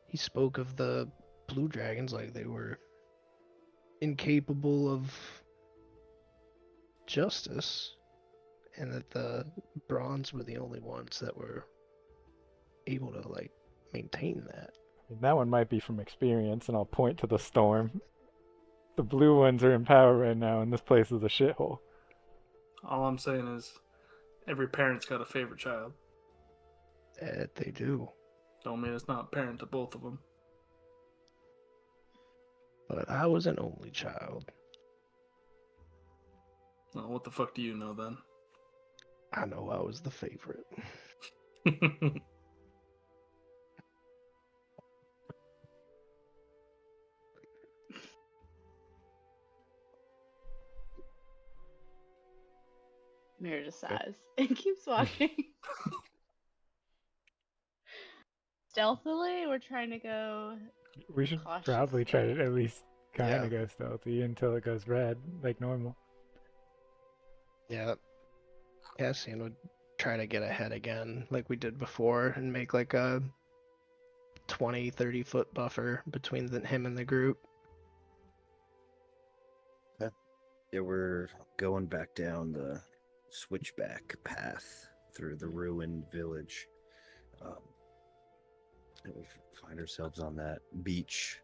He spoke of the blue dragons like they were incapable of justice, and that the bronze were the only ones that were able to like maintain that. That one might be from experience, and I'll point to the storm. The blue ones are in power right now, and this place is a shithole. All I'm saying is, every parent's got a favorite child. That they do. Don't mean it's not a parent to both of them. But I was an only child. Well, what the fuck do you know then? I know I was the favorite. Mira just sighs and keeps walking. Stealthily, we're trying to go. We should probably try to at least kind Yeah. of go stealthy until it goes red, like normal. Yeah. Cassian would try to get ahead again like we did before and make like a 20-30 foot buffer between him and the group. Yeah, we're going back down the switchback path through the ruined village. And we find ourselves on that beach,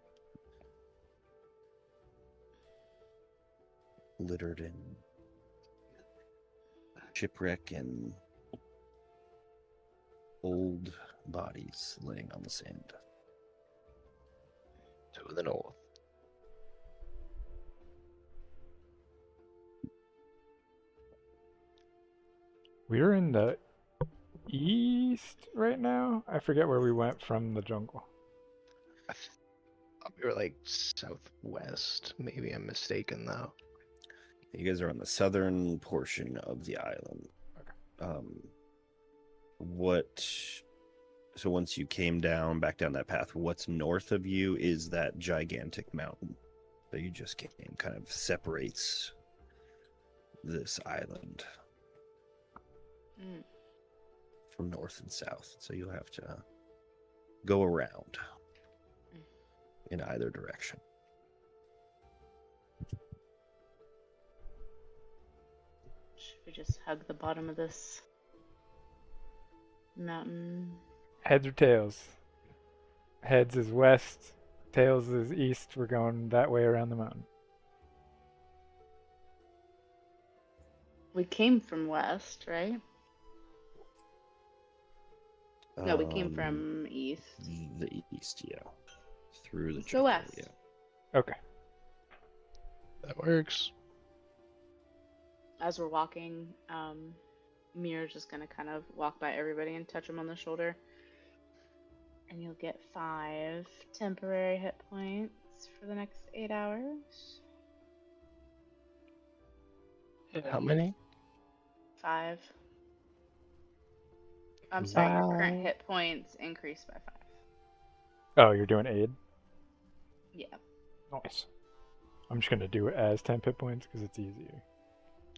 littered in shipwreck and old bodies laying on the sand. To the north. We're in the east right now. I forget where we went from the jungle. I thought we were like southwest. Maybe I'm mistaken though. You guys are on the southern portion of the island. So once you came back down that path, what's north of you is that gigantic mountain that you just came, kind of separates this island Mm. from north and south. So you'll have to go around in either direction. Should we just hug the bottom of this mountain? Heads or tails? Heads is west, tails is east. We're going that way around the mountain. We came from west, right? No, we came Um, from east. the east, yeah. Through the Let's go jungle, west. yeah. Okay. That works. As we're walking, Mir's just gonna kind of walk by everybody and touch them on the shoulder. And you'll get 5 temporary hit points for the next 8 hours. How many? 5. I'm Ooh. sorry, your current 5. hit points increase by 5. Oh, you're doing aid? Yeah. Nice. I'm just gonna do it as 10 hit points because it's easier.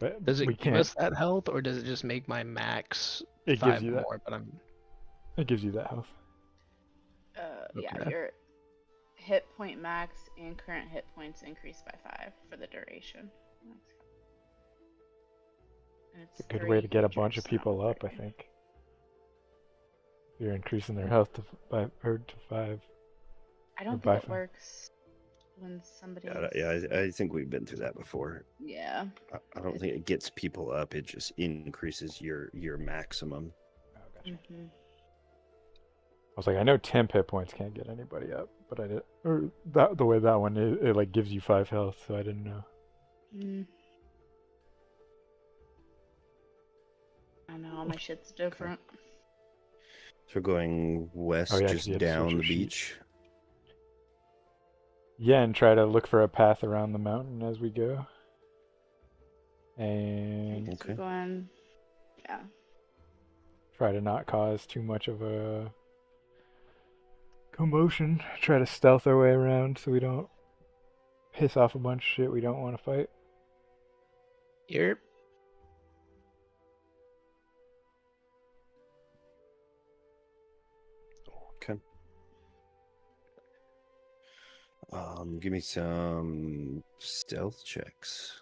But Does we it give can't. us that health, or does it just make my max It 5 gives you that. more? But I'm It gives you that health. Yeah, Okay. your hit point max and current hit points increase by 5 for the duration. And It's a good way to get a bunch of creatures, people not up, I 3. think. You're increasing their health to 5. I Or don't by think it 5. works when somebody. I think we've been through that before. Yeah. I don't think it gets people up. It just increases your maximum. Oh, gotcha. Mm-hmm. I was like, I know 10 hit points can't get anybody up, but I did. Or that the way that one it like gives you 5 health, so I didn't know. I know all my shit's different. So we're going west, Oh, yeah, 'cause just you had to switch down your the sheet. beach. Yeah, and try to look for a path around the mountain as we go. And So we're going. Yeah. try to not cause too much of a commotion. Try to stealth our way around so we don't piss off a bunch of shit we don't want to fight. Yep. Okay. Give me some stealth checks.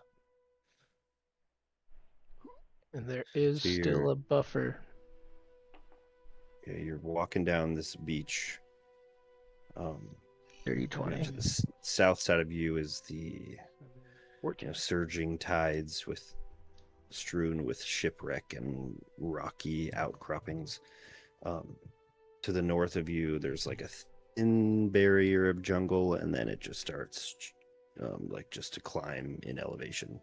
And there is So still you're- a buffer. Yeah, you're walking down this beach. 30, To 20. the south side of you is the 14. surging tides strewn with shipwreck and rocky outcroppings. To the north of you, there's like a thin barrier of jungle, and then it just starts just to climb in elevation.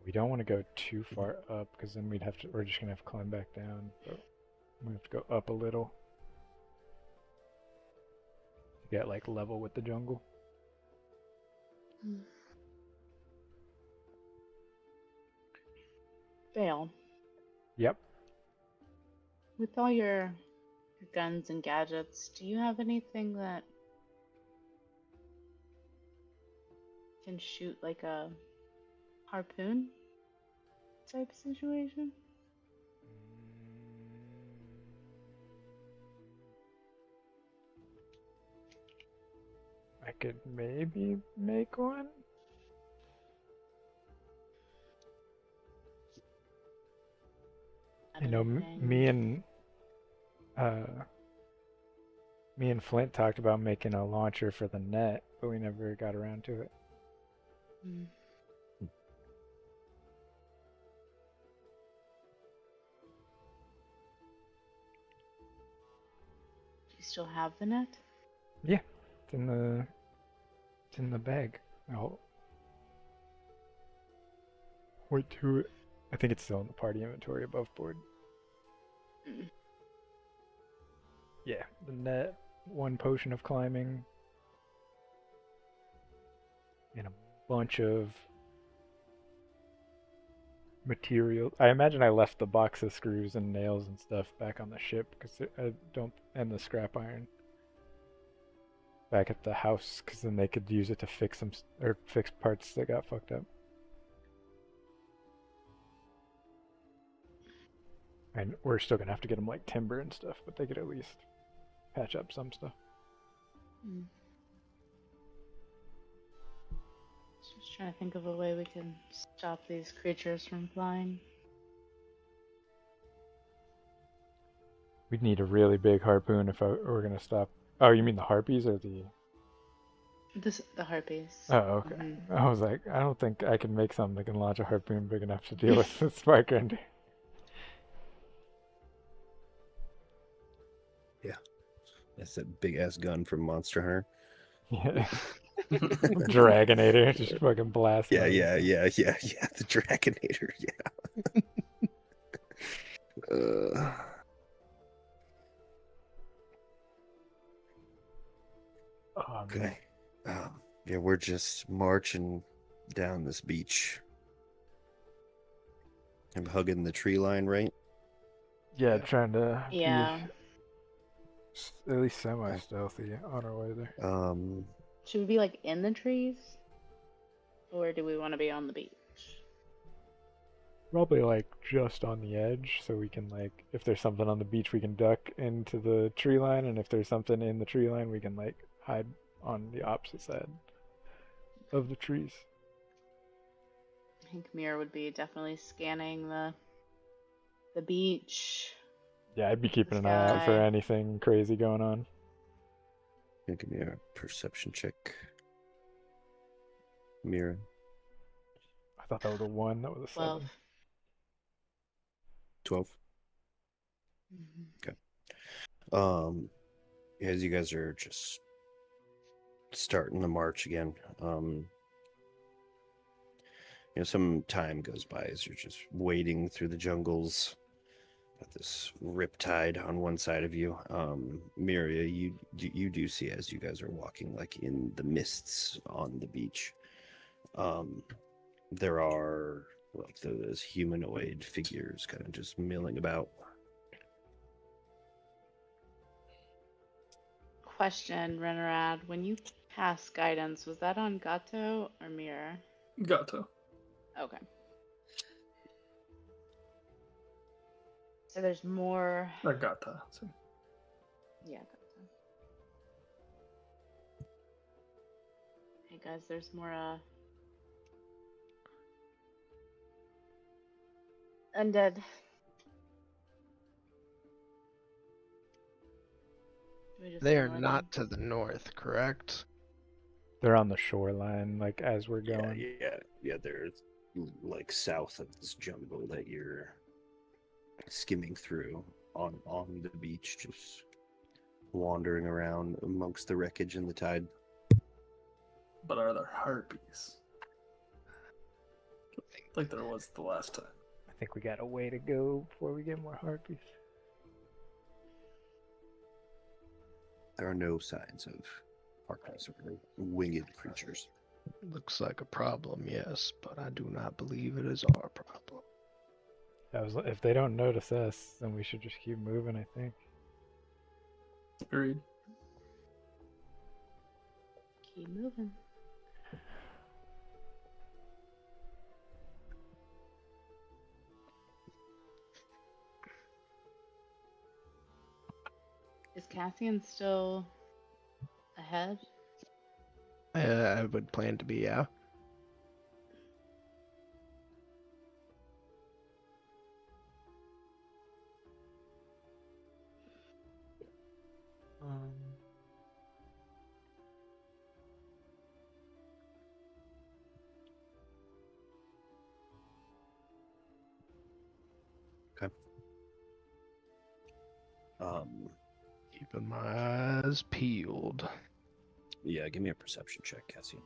We don't want to go too far up because then we're just gonna have to climb back down. But we have to go up a little to get like level with the jungle. Fail. Yep. With all your guns and gadgets, do you have anything that can shoot like a harpoon type situation? I could maybe make one. You know, me and Flint talked about making a launcher for the net, but we never got around to it. Do you still have the net? Yeah, it's in the bag. I'll wait to it. I think it's still in the party inventory above board. Yeah, the net, 1 potion of climbing, and a bunch of material. I imagine I left the box of screws and nails and stuff back on the ship because I don't, and the scrap iron back at the house because then they could use it to fix them or fix parts that got fucked up. And we're still gonna have to get them like timber and stuff, but they could at least patch up some stuff. Just trying to think of a way we can stop these creatures from flying. We'd need a really big harpoon if we're gonna stop. Oh, you mean the harpies or the? The harpies. Oh, okay. Mhm. I was like, I don't think I can make something that can launch a harpoon big enough to deal with the spark render. Yeah, that's that big ass gun from Monster Hunter. Yeah. Dragonator, just fucking blast. Yeah. The Dragonator. Yeah. Oh man. Okay. Yeah, we're just marching down this beach. I'm hugging the tree line, right? Yeah, trying to Yeah. be at least semi-stealthy on our way there. Should we be like in the trees? Or do we want to be on the beach? Probably like just on the edge, so we can like, if there's something on the beach, we can duck into the tree line, and if there's something in the tree line, we can like hide on the opposite side of the trees. I think Mira would be definitely scanning the beach. Yeah, I'd be keeping an eye out for Sky. anything crazy going on. Give me a perception check. Mira. I thought that was a 1, that was a 12. 7. 12. Mhm. As you guys are just starting the march again, some time goes by as you're just wading through the jungles. Got this riptide on one side of you. Miria, you do see as you guys are walking like in the mists on the beach. There are like those humanoid figures kind of just milling about. Question, Renarad. When you cast guidance, was that on Gato or Mira? Gato. Okay. So there's more. Or Gata. So. Yeah, Gato. Hey guys, there's more undead. We just They are ignore them? not to the north, correct? They're on the shoreline, like as we're going. Yeah. They're like south of this jungle that you're skimming through on the beach, just wandering around amongst the wreckage and the tide. But are there harpies? Like there was the last time. I think we got a way to go before we get more harpies. There are no signs of harpies or winged creatures. Looks like a problem, yes, but I do not believe it is our problem. If they don't notice us, then we should just keep moving, I think. Agreed. Keep moving. Is Cassian still ahead? I would plan to be, yeah. Okay. Keeping my eyes peeled. Yeah, give me a perception check, Cassian.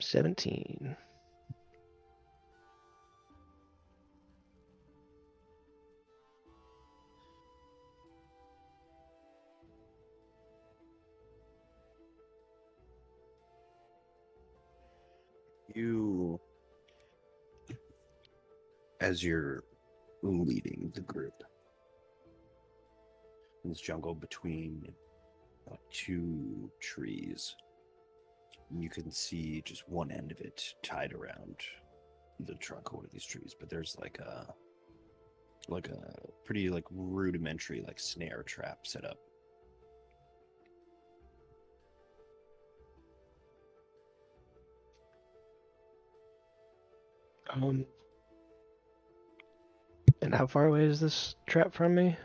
17. You, as you're leading the group in this jungle between two trees, you can see just one end of it tied around the trunk of one of these trees, but there's like a pretty like rudimentary like snare trap set up. And how far away is this trap from me?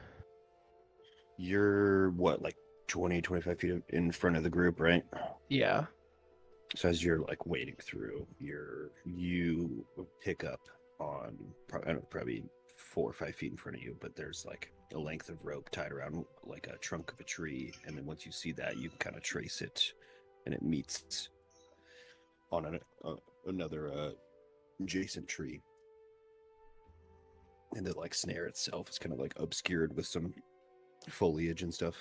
You're what, like 20, 25 feet in front of the group, right? Yeah. So as you're like wading through, you pick up on I don't know, probably 4 or 5 feet in front of you, but there's like a length of rope tied around like a trunk of a tree, and then once you see that, you can kind of trace it, and it meets on another adjacent tree, and the like snare itself is kind of like obscured with some foliage and stuff.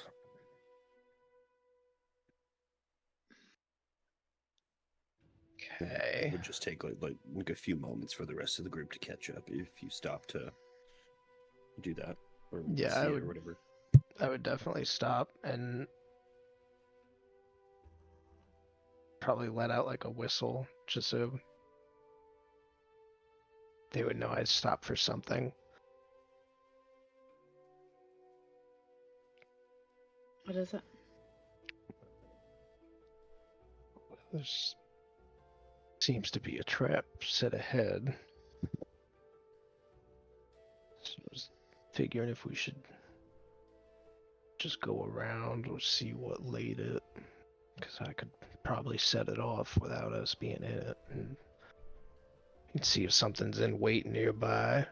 Okay. It would just take like a few moments for the rest of the group to catch up if you stop to do that or Yeah, see I it would. or whatever. I would definitely stop and probably let out like a whistle, just so they would know I'd stop for something. What is it? There seems to be a trap set ahead. So I was figuring if we should just go around or see what laid it, because I could probably set it off without us being in it, and you can see if something's in wait nearby.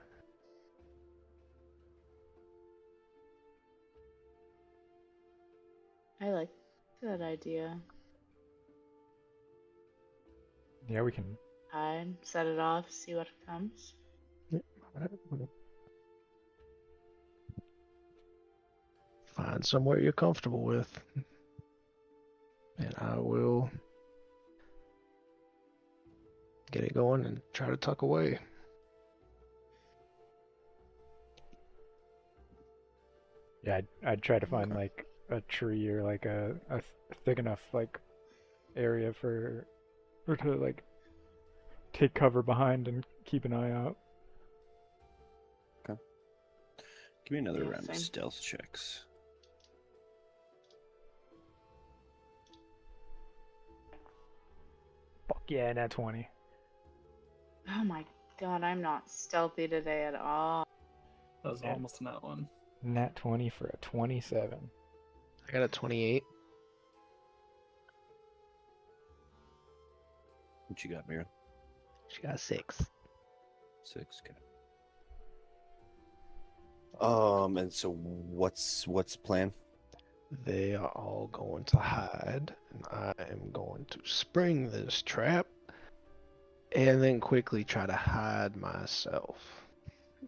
I like that idea. Yeah, we can. I'd set it off, see what comes. Find somewhere you're comfortable with, and I will get it going and try to tuck away. Yeah, I'd try to find Okay. like a tree or like a thick enough like area for to like take cover behind and keep an eye out. Give me another Yeah, round of same. stealth checks. Fuck yeah, nat 20. Oh my god, I'm not stealthy today at all. That was Yeah. almost not one. Nat 20 for a 27. I got a 28. What you got, Mira? She got 6. 6. Okay. And so what's the plan? They are all going to hide, and I am going to spring this trap and then quickly try to hide myself.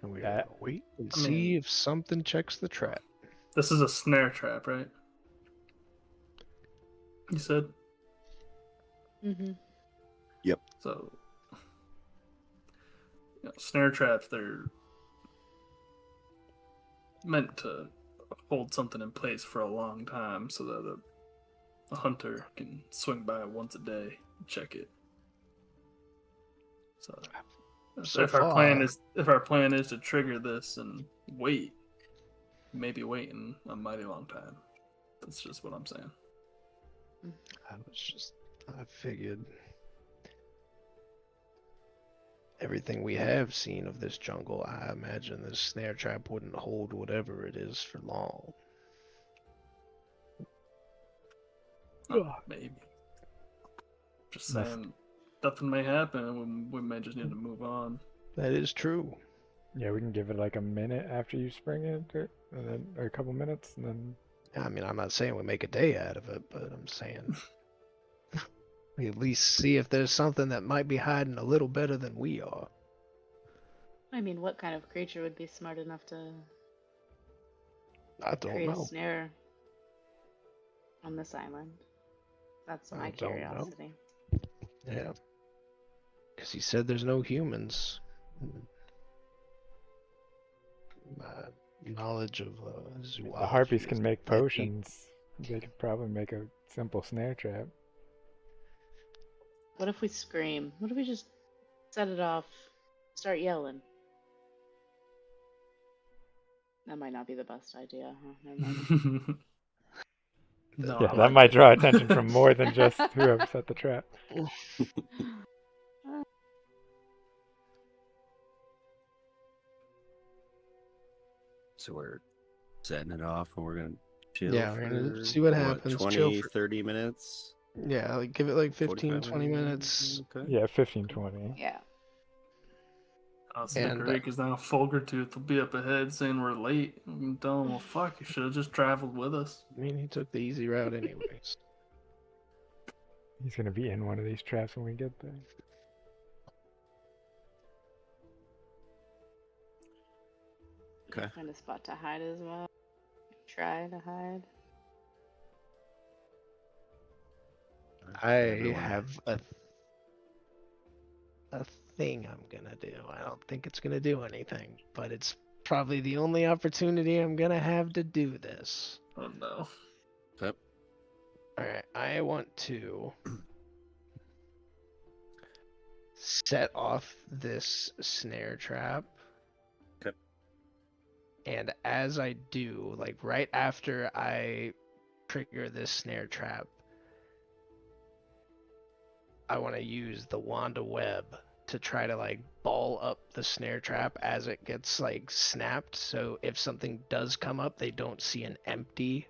And we're Yeah. gonna wait and I see mean- if something checks the trap. This is a snare trap, right? You said? Mm-hmm. So, snare traps, they're meant to hold something in place for a long time so that a hunter can swing by once a day and check it. So if our plan is to trigger this and wait, maybe waiting a mighty long time. That's just what I'm saying. I figured everything we have seen of this jungle, I imagine this snare trap wouldn't hold whatever it is for long. Maybe. Just Must- saying, nothing may happen, and we may just need to move on. That is true. Yeah, we can give it like a minute after you spring it, and then or a couple minutes, and then I mean, I'm not saying we make a day out of it, but I'm saying we at least see if there's something that might be hiding a little better than we are. I mean, what kind of creature would be smart enough to I don't create a know. snare on this island? That's I my don't know. curiosity. Yeah. Because he said there's no humans. My knowledge of zoology. the harpies is can make that deep. potions. They could probably make a simple snare trap. What if we scream? What if we just set it off, start yelling? That might not be the best idea, huh? Never mind. No, Yeah, I that like might it. draw attention from more than just whoever set the trap. So we're setting it off and we're gonna chill Yeah, we're for gonna see what happens. 20, Chill for 30 minutes? yeah, like give it like 15, 45 20 minutes. Okay. Yeah, 15, 20. Yeah. I'll stick And right because now Folgertooth will be up ahead saying we're late. I'm telling him, well, fuck, you should have just traveled with us. I mean, he took the easy route anyways. He's gonna be in one of these traps when we get there. Okay. Find a spot to hide as well. Try to hide. I Everyone. have a thing I'm gonna do. I don't think it's gonna do anything, but it's probably the only opportunity I'm gonna have to do this. Oh no. Yep. Alright, I want to set off this snare trap. Okay. And as I do, like right after I trigger this snare trap, I want to use the wand of web to try to like ball up the snare trap as it gets like snapped. So if something does come up, they don't see an empty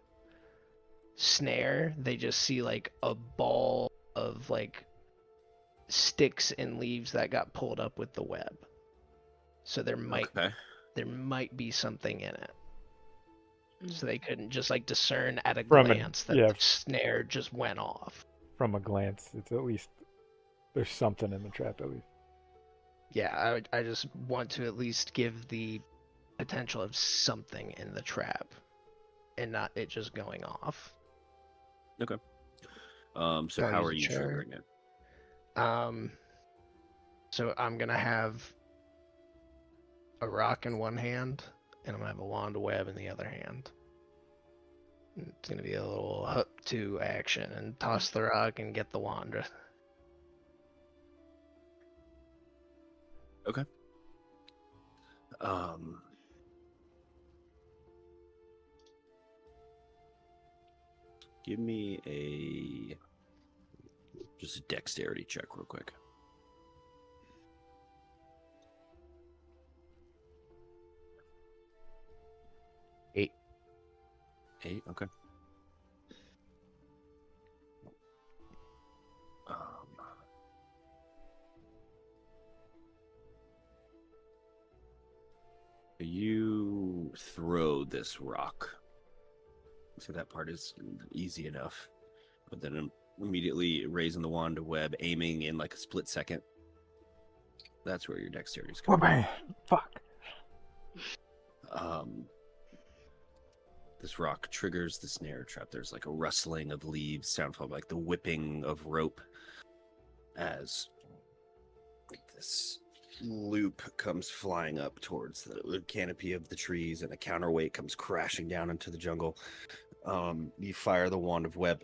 snare. They just see like a ball of like sticks and leaves that got pulled up with the web. So there might be something in it. So they couldn't just like discern at a glance that the snare just went off. From a glance, it's at least there's something in the trap at least. Yeah, I just want to at least give the potential of something in the trap and not it just going off. Okay. So how are you triggering it? So I'm gonna have a rock in one hand and I'm gonna have a wand of web in the other hand. It's gonna be a little up to action and toss the rock and get the wand. Okay. Give me just a dexterity check real quick. 8. 8, okay. You throw this rock. So that part is easy enough. But then immediately raising the wand of web, aiming in like a split second. That's where your dexterity is coming. Oh man, fuck. This rock triggers the snare trap. There's like a rustling of leaves, sound from like the whipping of rope as this loop comes flying up towards the canopy of the trees, and a counterweight comes crashing down into the jungle. You fire the wand of web.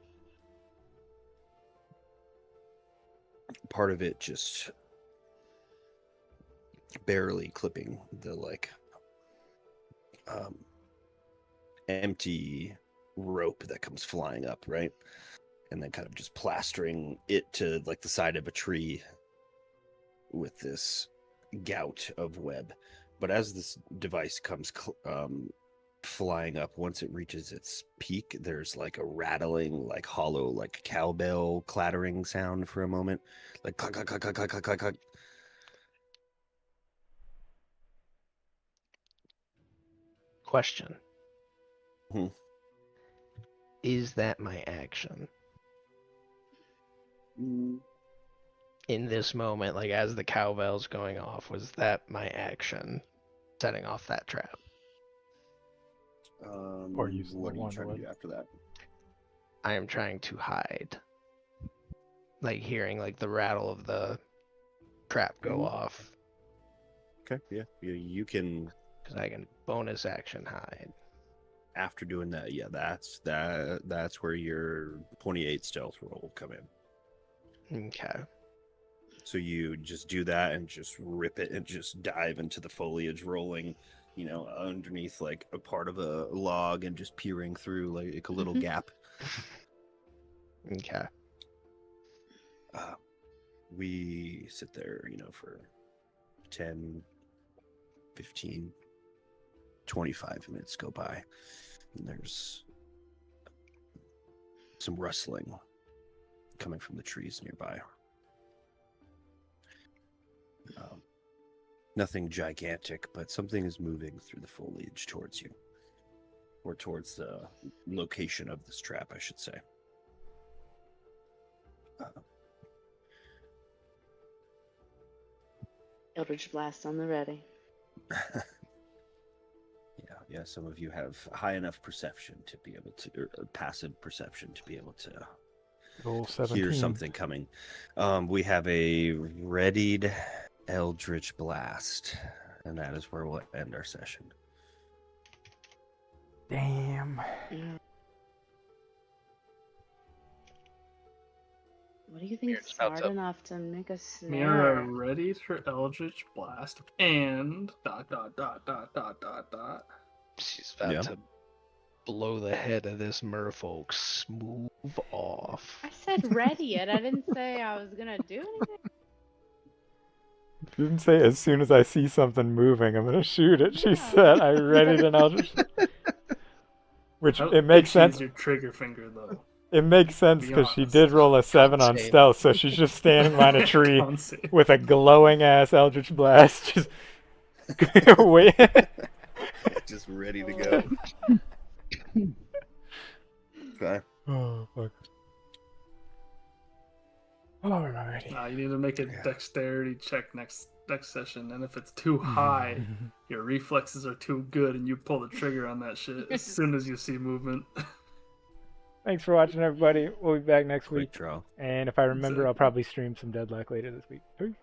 Part of it just barely clipping the like empty rope that comes flying up, right? And then kind of just plastering it to like the side of a tree with this gout of web. But as this device comes flying up, once it reaches its peak, there's like a rattling, like hollow, like cowbell clattering sound for a moment, like clack, clack, clack, clack, clack, clack, clack. Question. Hmm. Is that my action? In this moment, like as the cowbell's going off, was that my action setting off that trap? Or using what the are you wand trying of to do web. after that? I am trying to hide. Like hearing like the rattle of the trap go off. Okay, yeah, you can. Because I can bonus action hide. After doing that, yeah, that's where your 28 stealth roll will come in. Okay. So you just do that and just rip it and just dive into the foliage, rolling, underneath like a part of a log and just peering through like a little gap. Okay. We sit there, for 10, 15 25 minutes go by, and there's some rustling coming from the trees nearby. Nothing gigantic, but something is moving through the foliage towards you, or towards the location of this trap, I should say. Eldritch Blast on the ready. Yeah, some of you have high enough perception to be able to, or passive perception to be able to Roll 17. hear something coming. We have a readied Eldritch Blast, and that is where we'll end our session. Damn. What do you think Weird, is it's about smart to- enough to make a Mira snare? ready for Eldritch Blast and ... She's about Yeah. to blow the head of this merfolk smooth off. I said ready it. I didn't say I was gonna do anything. She didn't say as soon as I see something moving, I'm gonna shoot it. She Yeah. said I readied an Eldritch. Which How it makes itchy is sense. your trigger finger though. It makes sense Be because she honest. did roll a 7 on Same. stealth, so she's just standing behind a tree Con save. with a glowing ass Eldritch Blast. Just wait. Just ready to go. Okay. Oh fuck. Alrighty. You need to make a dexterity check next session, and if it's too high, your reflexes are too good, and you pull the trigger on that shit as soon as you see movement. Thanks for watching, everybody. We'll be back next Quick week. draw. And if I remember, I'll Exactly. probably stream some Deadlock later this week. Peace.